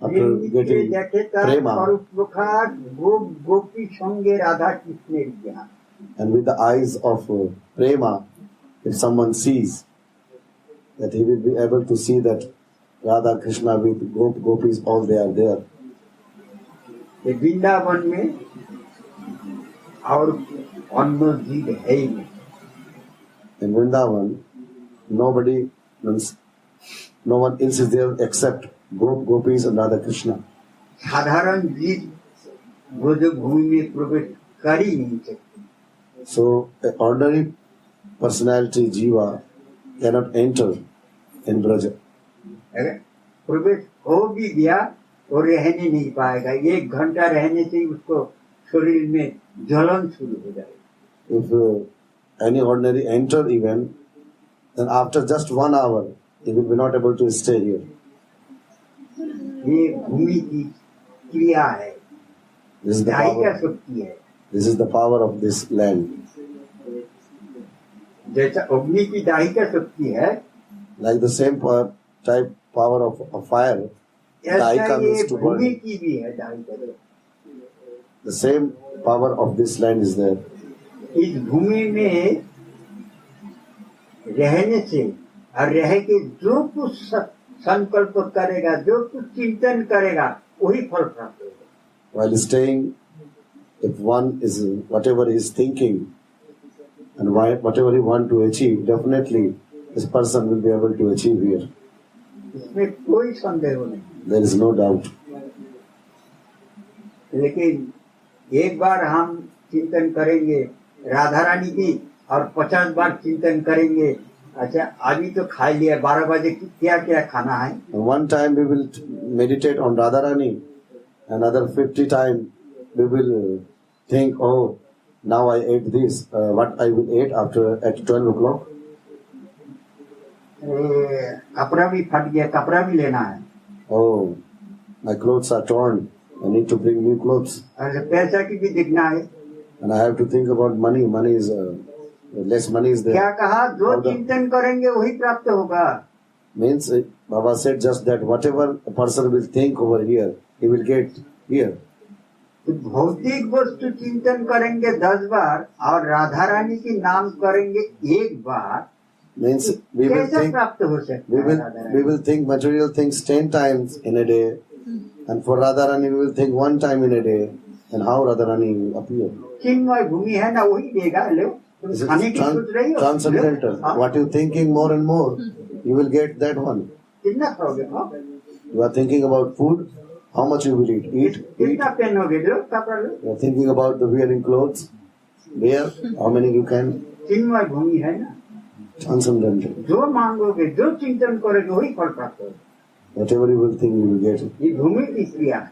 after Prem মিত্রে getting দেখে তার prema, স্বরূপ প্রকাশ, গোপ গোপী সঙ্গে রাধা কৃষ্ণের জ্ঞান। and with the eyes of prema, if someone sees that he will be able to see that Radha Krishna with gopis, all they are there. ये वृंदावन में और अन्य जीव है ही नहीं। In Vrindavan, no one else is there except gopis and Radha Krishna. साधारण जीव ब्रज भूमि में प्रवेश कर ही नहीं सकते। So, an ordinary personality, Jiva, cannot enter in Braja. अगर प्रवेश हो भी गया तो रहने नहीं पाएगा। 1 घंटा रहने से ही उसको शरीर में जलन शुरू हो जाएगी। If any ordinary enter even, then after just 1 hour, he will be not able to stay here. ये भूमि की क्रिया है, This is the दायिका power. शक्ति है। This is the power of this land. जैसा अग्नि की दायिका शक्ति है, Like the same type power of fire, ऐसा Daika ये means to भूमि burn. की भी है दायिका शक्ति। The same power of this land is there. इस भूमि में रहने से और रह के जो कुछ संकल्प करेगा, जो कुछ चिंतन करेगा, वही फल प्राप्त होगा। While staying, if one is whatever he is thinking and whatever he want to achieve, definitely this person will be able to achieve here. इसमें कोई संदेह नहीं। There is no doubt. लेकिन एक बार हम चिंतन करेंगे राधा रानी की और 50 बार चिंतन करेंगे, अच्छा अभी तो खा लिया, 12 बजे क्या क्या खाना है। And one time we will meditate on Radharani, another 50 times we will think, oh, now I ate this, what I will eat at 12 o'clock. कपड़ा भी फट गया, कपड़ा भी लेना है, Oh, my clothes are torn, I need to bring new clothes. और पैसा की भी देखना है। And I have to think about money. Money is, less money is क्या there. कहा, जो How the- चिंतन करेंगे वही प्राप्त होगा। Means, Baba said just that whatever a person will think over here, he will get here. तो भौतिक वस्तु चिंतन करेंगे 10 बार और राधा रानी के नाम करेंगे 1 बार, means we will कैसे think प्राप्त हो सकता है Radha we will think material things 10 times in a day, and for Radharani we will think 1 time in a day. And how Radharani will appear? चिन्मय भूमि है ना, वही देगा। लो तुम This is खाने की सोच रही हो, transcendental. हाँ, What you thinking more and more, you will get that one. कितना खाओगे? हाँ, You are thinking about food, how much you will eat. Eat. कितना पहनोगे? लो कपड़ा लो। You are thinking about the wearing clothes. Wear, how many you can. चिन्मय भूमि है ना, Transcendental. जो मांगोगे, जो चिंतन करोगे, वही फल प्राप्त होगा। Whatever you will think, you will get it. ये भूमि की क्रिया है।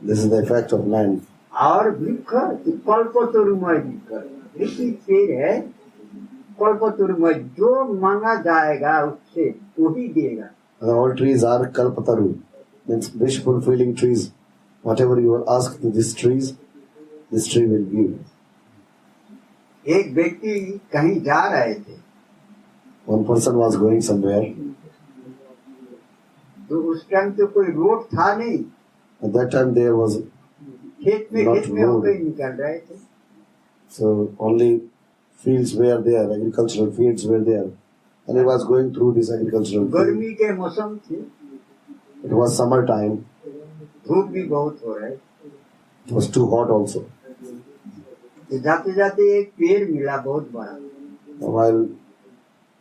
This is the effect of land. और वृक्ष कल्पतरुमय वृक्ष, वृक्ष पेड़ है कल्पतरुमय, जो मांगा जाएगा उससे वही देगा। And all trees are kalpataru, means wish fulfilling trees. Whatever you will ask to these trees, this tree will give. एक व्यक्ति कहीं जा रहे थे, One person was going somewhere. तो उस टाइम तो कोई रोड था नहीं, At that time there was, खेत में Not खेत में होकर road. निकल रहे थे। so only fields were there, agricultural fields were there. And he was going through this agricultural field. गर्मी के मौसम थे, It was summer time. धूप भी बहुत हो रहा है। It was too hot also. तो जाते जाते एक पेड़ मिला बहुत बड़ा, While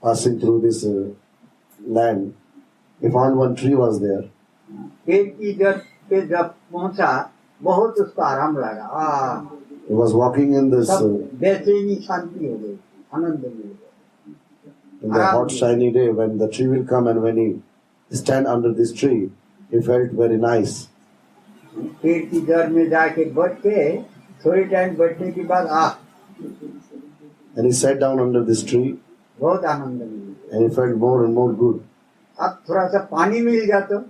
passing through this land, he found one tree was there. पेड़ की जड़ पे जब पहुंचा, बहुत उसको आराम लगा। He was walking in this सब बेचैनी शांति हो गई, आनंद मिल गया। in the hot shiny day when the tree will come, and when he stand under this tree, he felt very nice. पेड़ की जड़ में जाके बैठ के थोड़ी टाइम बैठने के बाद And he sat down under this tree, बहुत आनंद मिला। and he felt more and more good. अब थोड़ा सा पानी मिल गया तो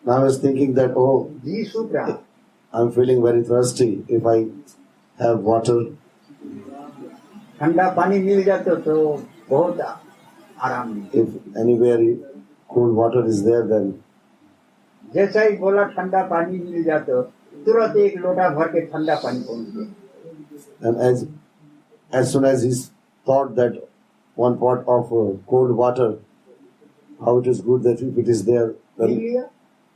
Now I was thinking that, oh, जी सूख रहा, I'm feeling very thirsty. If I have water, ठंडा पानी मिल जाता तो बहुत आराम मिला। if anywhere cool water is there, then जैसा ही बोला ठंडा पानी मिल जाता, तुरंत एक लोटा भर के ठंडा पानी पहुंच गया। and as soon as he thought that one pot of cold water, how it is good that if it is there, P then लिया,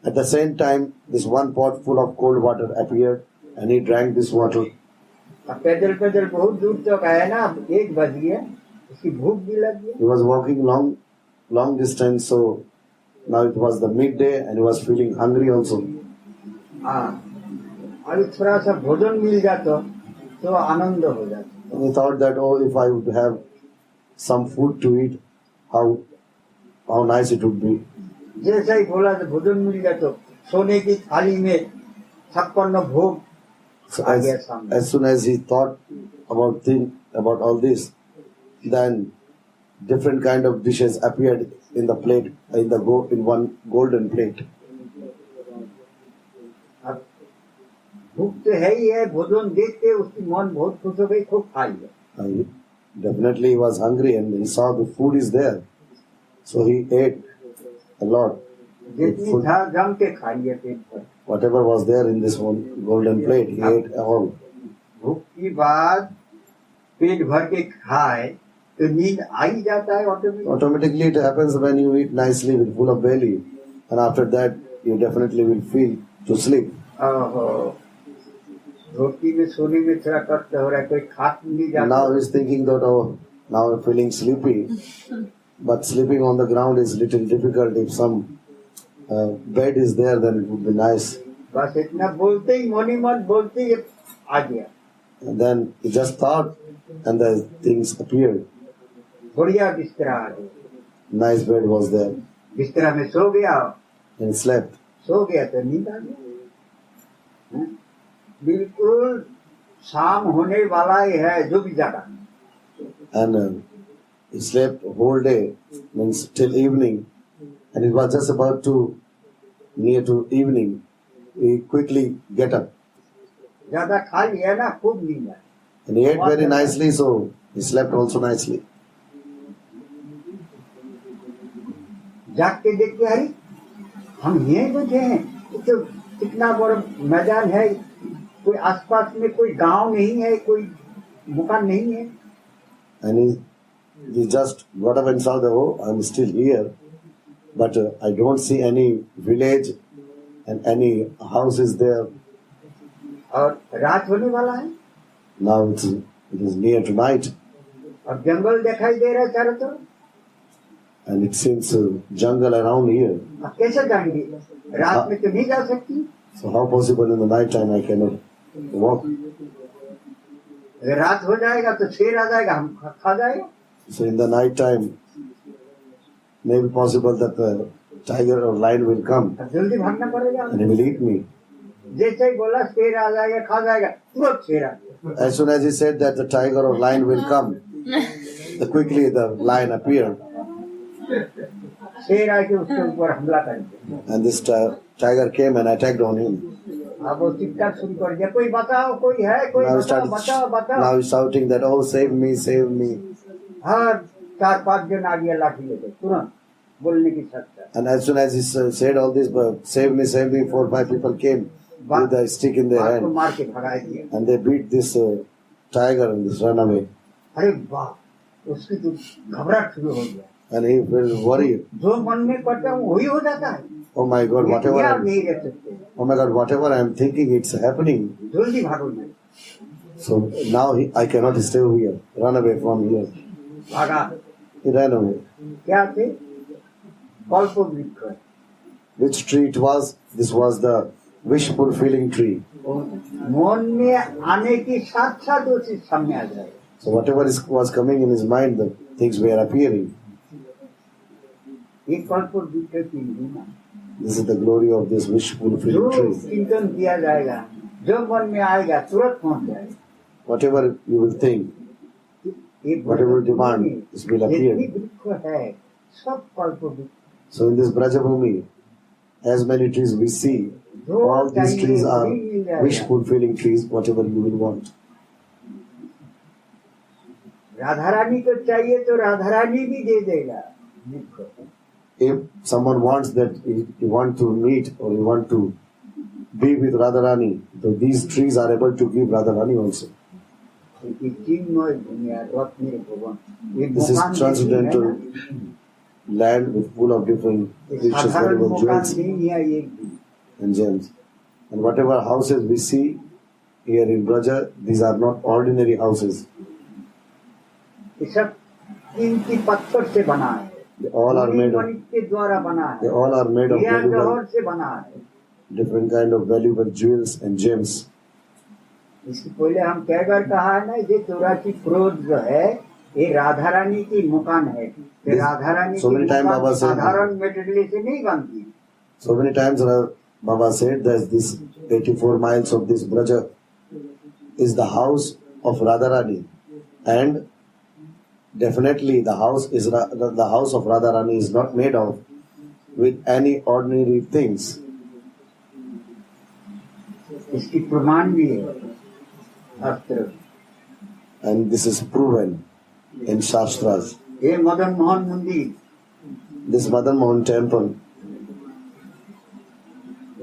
at the same time this one pot full of cold water appeared, and he drank this water. अब पैदल पैदल बहुत दूर तक आया ना, 1 बज गया, उसकी भूख भी लग गई। He was walking long distance, so now it was the midday, and he was feeling hungry also. हाँ, अभी थोड़ा सा भोजन मिल जाता तो आनंद हो जाता। And he thought that, oh, if I would have some food to eat, how nice it would be. जैसा ही बोला तो भोजन मिल गया, तो सोने की थाली में 56 भोग So आ गया सामने। as soon as he thought about all this, then different kind of dishes appeared in the plate, in one golden plate. अब भूख तो है ही है, भोजन देख के उसकी मन बहुत खुश हो गई, खूब खा लिया। Definitely he was hungry, and he saw the food is there, so he ate a lot. जितनी Food, था जम के खा लिया पेट भर। whatever was there in this one golden plate, he ate all. भूख की बाद पेट भर के खाए तो नींद आ ही जाता है automatic. Automatically it happens when you eat nicely with full of belly, and after that you definitely will feel to sleep. रोटी में सोने में थोड़ा कष्ट हो रहा है, कोई खा नहीं जाता। Now he's thinking that, oh, now I'm feeling sleepy, but sleeping on the ground is little difficult. If some bed is there, then it would be nice. बस इतना बोलते ही मोनी मन बोलते ही आ गया, And then he just thought, and the things appeared. बढ़िया बिस्तरा आ गया, Nice bed was there, बिस्तरा में सो गया, and he slept. सो गया तो नींद आ गया। हैं? बिल्कुल शाम होने वाला ही है जो भी जागा। And he slept whole day, means till evening, and it was just about to near to evening. He quickly get up, ज्यादा खा लिया ना, खूब नींद आई। and he ate very nicely, so he slept also nicely. जाग के देखते अरे हम यहीं बैठे हैं, ये तो कितना बड़ा मैदान है, कोई आसपास में कोई गांव नहीं है, कोई मकान नहीं है। And he we just got up and saw that, oh, I'm still here, but I don't see any village and any houses there. और रात होने वाला है Now it is near to night, और जंगल दिखाई दे रहा है चारों तरफ। and it seems jungle around here. अब कैसे जाएंगे? रात में तो नहीं जा सकती। So how possible in the night time I cannot walk? अगर रात हो जाएगा तो शेर आ जाएगा, हम खा जाएगा। So in the night time, maybe possible that the tiger or lion will come अब जल्दी भागना पड़ेगा। and he will eat me. जैसे ही बोला शेर आ जाएगा, खा जाएगा, तुरंत शेर आ गया। As soon as he said that the tiger or lion will come, quickly the lion appeared, शेर आके उसके ऊपर हमला कर दिया। and this tiger came and attacked on him. अब वो चिৎকার शुरू कर दिया, कोई बताओ, कोई है, कोई Now he बताओ, बताओ, बताओ। now he's shouting that, oh, save me, save me. हर 4-5 जन आ गया लाठी लेके, तुरंत बोलने की शक्ति। And as soon as he said all this, save me, 4-5 people came with a stick in their बाघ को hand, मार के भगा दिया। and they beat this tiger and this ran away. अरे वाह, उसकी तो घबराहट शुरू हो गया। And he felt worried. जो मन में करता हूँ वही हो जाता है। Oh my God, whatever यहाँ I'm, नहीं रह सकते, oh my God, whatever I'm thinking, it's happening. जल्दी भागो नहीं। So now I cannot stay here. Run away from here. भागा। He ran away. क्या थे? कल्प वृक्ष। Which tree it was? This was the wish fulfilling tree. मन में आने की साथ साथ वो चीज सामने आ जाए। So whatever was coming in his mind, the things were appearing. ये कल्प वृक्ष की महिमा। This is the glory of this wish जो fulfilling tree. चिंतन किया जाएगा, जो मन में आएगा, तुरंत पहुंच जाएगा। Whatever you will think, ये whatever you demand, this will appear. जितनी वृक्ष है, सब कल्प वृक्ष। So in this Brajabhumi, as many trees we see, all these trees are wish fulfilling trees, whatever you will want. Radha Rani को चाहिए तो राधा रानी भी दे देगा। If someone wants that, you want to meet or you want to be with Radharani, so these trees are able to give Radharani also. This is transcendental land with full of different precious valuable jewels and gems. And whatever houses we see here in Braja, these are not ordinary houses. ये सब कीमती पत्थर से बना है। They all are made of, के द्वारा बना है। they all are made of Heera valuable, जौहर से बना है। different kind of valuable jewels and gems. इससे पहले हम कई बार कहा है ना, ये 84 करोड़ जो है, ये राधा रानी की मकान है। ये राधा रानी So many की times मकान Baba said- साधारण मेटेरियल से नहीं बनती। So many times Baba said that this 84 miles of this Braja is the house of Radharani, and definitely the house of Radharani is not made of with any ordinary things. इसकी प्रमाण भी है अस्त्र। And this is proven in Shastras. ये मदन मोहन मंदिर, This Madan Mohan temple,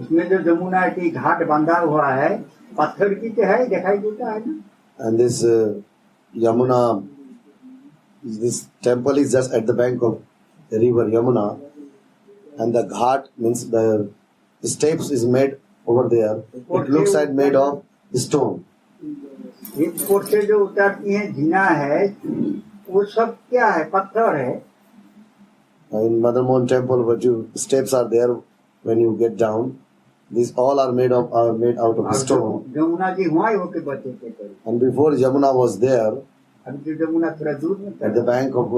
उसमें जो जमुना की घाट बंधा हुआ है, पत्थर की तो है, दिखाई देता है ना। and this Yamuna, this temple is just at the bank of the river Yamuna, and the ghat means the steps is made over there. It looks like made of stone. ये कोट से जो उतरती है जीना है, वो सब क्या है? पत्थर है। In Madan Mohan temple, but you steps are there when you get down. These all are made out of stone. Jamuna ji वहाँ ही होके बचे थे करीब। And before Yamuna was there, अब जो जमुना थोड़ा दूर में at the bank of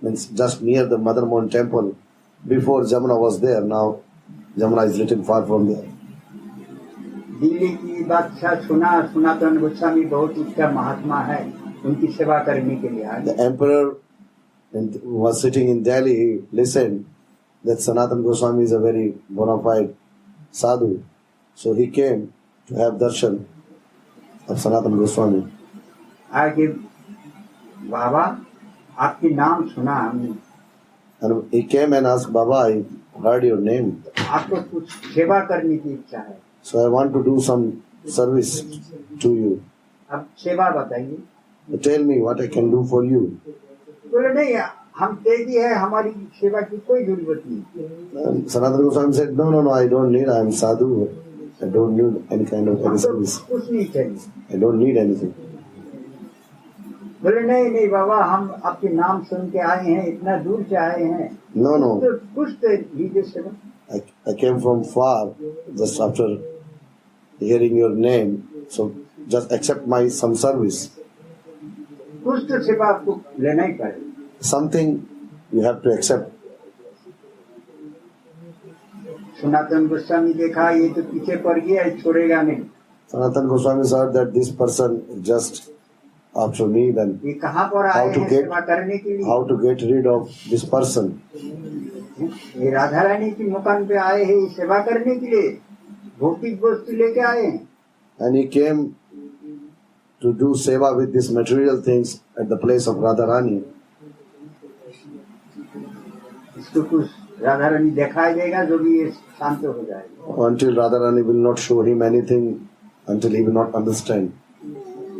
means just near the Madan Mohan temple. Before Jamuna was there, now Jamuna is little far from there. Delhi की बादशाह सनातन गोस्वामी बहुत उसका महात्मा है, उनकी सेवा करने के लिए आए। The emperor was sitting in Delhi. He listened that Sanatan Goswami is a very bona fide sadhu, so he came to have darshan of Sanatan Goswami. आगे बाबा आपकी नाम सुना हमने, And he came and asked, Baba, I heard your name, आपको कुछ सेवा करने की इच्छा है, so I want to do some service to you. अब सेवा बताइए। Tell me what I can do for you. बोले नहीं, हम तेजी है, हमारी सेवा की कोई जरूरत नहीं। And Sanatana Goswami said, no, I don't need, I am sadhu. I don't need any kind of हमको service. कुछ नहीं चाहिए। I don't need anything. बोले नहीं बाबा, हम आपके नाम सुन के आए हैं, इतना दूर से आए हैं, No, तो कुछ तो लीजिए सेवा। I came from far just after hearing your name, so just accept my some service. कुछ तो सेवा आपको लेना ही पड़ेगा। Something you have to accept. Sanatan Goswami देखा ये तो पीछे पड़ गया, छोड़ेगा नहीं। Sanatana Goswami said that this person just after me, then ये कहाँ पर आए हैं सेवा करने के लिए? how to get rid of this person. ये राधा रानी की मुकाम पे आए हैं सेवा करने के लिए, भौतिक वस्तु लेके आए हैं। And he came to do seva with these material things at the place of Radharani. इसको कुछ राधा रानी दिखाई देगा जो भी ये शांत हो जाएगा। Until Radharani will not show him anything, until he will not understand.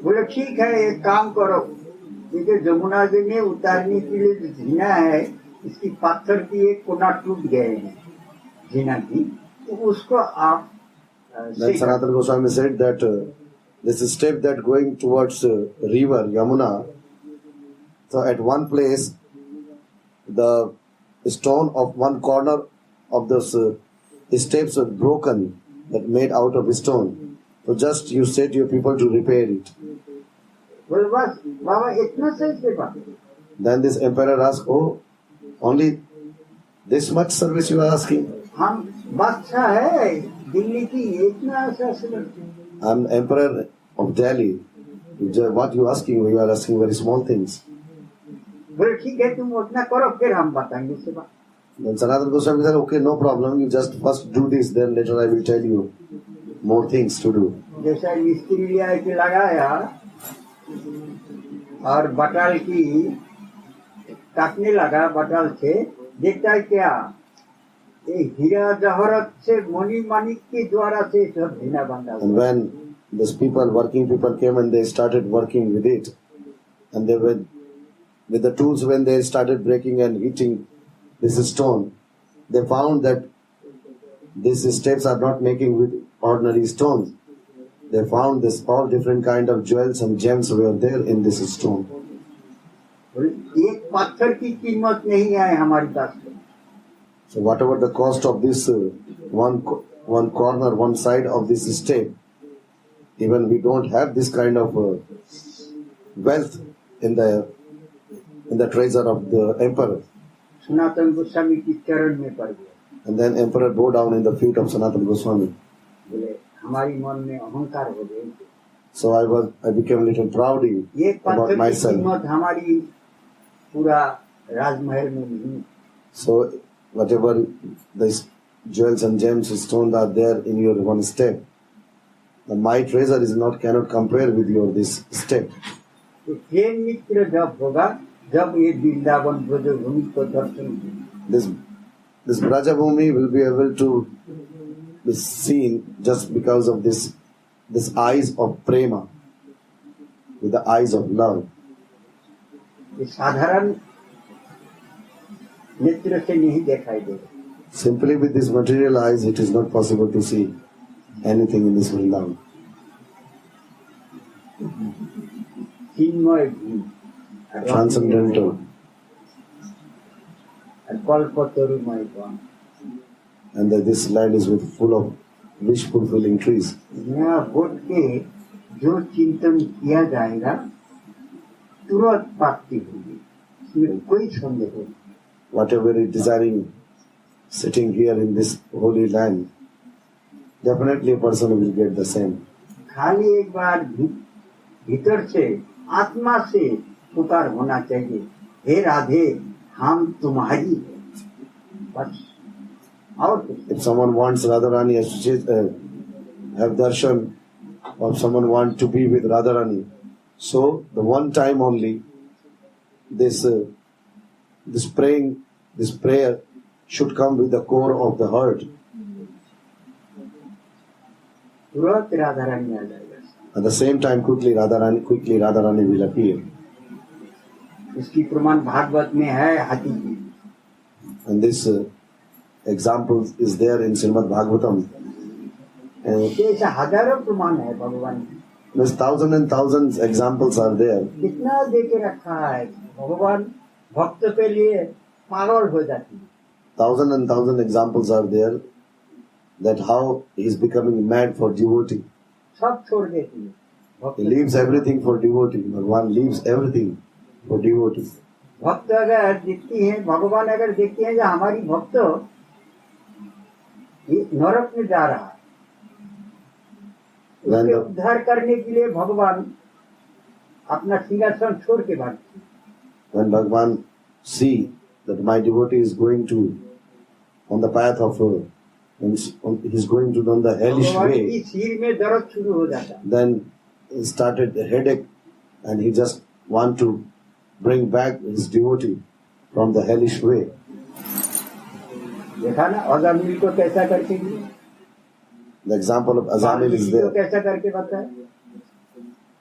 बोले ठीक है, एक काम करो, ये जो जमुना जी में उतारने के लिए जो झीना है, इसकी पत्थर की एक कोना टूट गए हैं झीना की, तो उसको आप Then Sanatana Goswami said that this step that going towards river Yamuna, so at one place the stone of one corner of those steps were broken, that made out of stone. So just you say to your people to repair it. बोले बस बाबा इतना सही सेवा। Then this emperor asked, oh, only this much service you are asking? हम बादशाह है दिल्ली की, इतना ऐसा सेवा। I'm emperor of Delhi. What you asking? You are asking very small things. बोले ठीक है, तुम उतना करो, फिर हम बताएंगे सेवा। Then Sanatana Goswami said, okay, no problem. You just first do this, then later I will tell you more things to do. जैसा मिस्त्री लिया के लगाया और बटाल की काटने लगा, बटाल से देखता है क्या, ये हीरा जहरत से मणि माणिक के द्वारा से सब हीरा बंधा। And when these people, working people came and they started working with it, and they were with the tools, when they started breaking and hitting this stone, they found that these steps are not making with ordinary stones. They found this all different kind of jewels and gems were there in this stone. एक पत्थर की कीमत नहीं है हमारे पास। So whatever the cost of this one corner, one side of this step, even we don't have this kind of wealth in the treasure of the emperor. Sanatan Goswami की चरण में पड़ गया। And then emperor bowed down in the feet of Sanatana Goswami. बोले हमारी मन में अहंकार हो गई। So I became a little proudy एक पत्थर about की myself. कीमत हमारी पूरा राजमहल में नहीं। So whatever the jewels and gems, stones are there in your one step, my treasure is not cannot compare with your this step. तो प्रेम मित्र जब होगा, जब ये वृंदावन ब्रजभूमि को दर्शन होगा। This Brajabhumi will be able to be seen just because of this eyes of prema, with the eyes of love. ये साधारण नेत्र से नहीं दिखाई देगा। Simply with this material eyes, it is not possible to see anything in this Vrindavan. चिन्मय भी Transcendental. कल्पतरुमय वन। And that this land is with full of wish fulfilling trees. यहाँ बोध के जो चिंतन किया जाएगा तुरंत प्राप्ति होगी, इसमें कोई संदेह नहीं। Whatever is desiring sitting here in this holy land, definitely a person will get the same. खाली एक बार भीतर से आत्मा से पुकार होना चाहिए, हे राधे हम तुम्हारी हैं, बस और कुछ। If someone wants Radharani have darshan, or someone wants to be with Radharani, so the one time only this prayer should come with the core of the heart. तुरंत राधा रानी आ जाएगा। At the same time, quickly Radharani will appear. इसकी प्रमाण भागवत में है हाथी की। And this example is there in Srimad Bhagavatam. ऐसे हजारों प्रमाण है भगवान की। There's thousands and thousands examples are there. कितना दे के रखा है, भगवान भक्त के लिए पागल हो जाती है। Thousands and thousands examples are there that how he is becoming mad for devotee. सब छोड़ देती है भक्त। He leaves everything for devotee. Bhagavan leaves everything for devotee. भक्त अगर देखती है, भगवान अगर देखती है कि हमारी भक्त ये नरक में जा रहा है, उसके उद्धार करने के लिए भगवान अपना सिंहासन छोड़ के भागती है। When Bhagavan see that my devotee is going to on the path of he's going to on the hellish भगवान की way, सिर में दर्द शुरू हो जाता है। then he started a headache and he just want to bring back his devotee from the hellish way. देखा ना अजामिल को कैसा करके दिया? The example of Azamil is को there. कैसा करके बताया?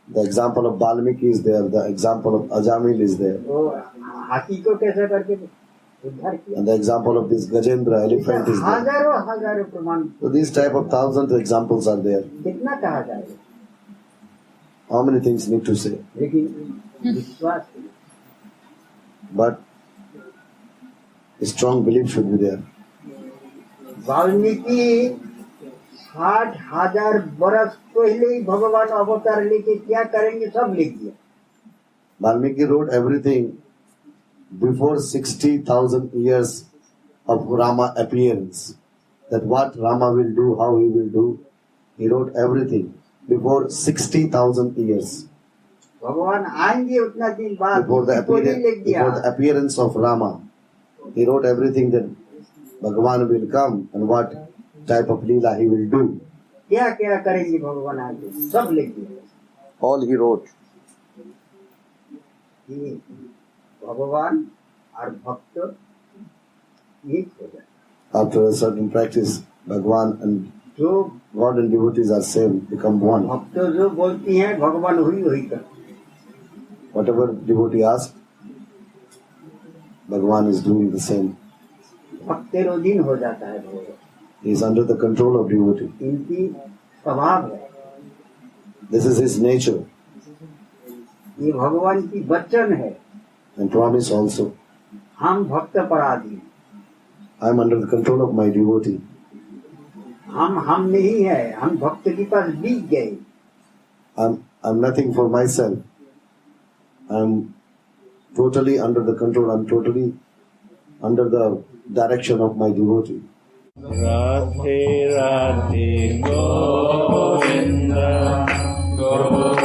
The example of Balmiki is there. The example of Ajamil is there. वो हाथी को कैसा करके उद्धार किया? And the example of this Gajendra elephant is there. हजारों हजारों प्रमाण। So these type of thousands of examples are there. कितना कहा जाएगा? How many things need to say? लेकिन विश्वास नहीं। But a strong belief should be there. Valmiki 60,000 बरस पहले ही भगवान अवतार लेके क्या करेंगे सब लिख दिया। Valmiki wrote everything before 60,000 years of Rama appearance. That what Rama will do, how he will do. He wrote everything before 60,000 years. भगवान आएंगे उतना दिन बाद Before the उसको नहीं लिख दिया। appearance of Rama. He wrote everything that Bhagavan will come and what type of Leela he will do. क्या क्या करेंगे भगवान आगे सब लिख दिया। All he wrote. ये भगवान और भक्त एक हो जाए। After a certain practice, Bhagavan and जो God and devotees are same, become one. भक्त जो बोलती हैं भगवान वही करते। Whatever devotee asks, Bhagavan is doing the same. भक्तेरोधीन हो जाता है भगवान। He is under the control of devotee. इनकी स्वभाव है, This is his nature ये भगवान की वचन है। and promise also. हम भक्त पराधीन, I am under the control of my devotee. हम नहीं है, हम भक्त के पास बीत गए। I'm nothing for myself. I'm totally under the control. I'm totally under the direction of my devotee. Radhe Radhe Govinda Govinda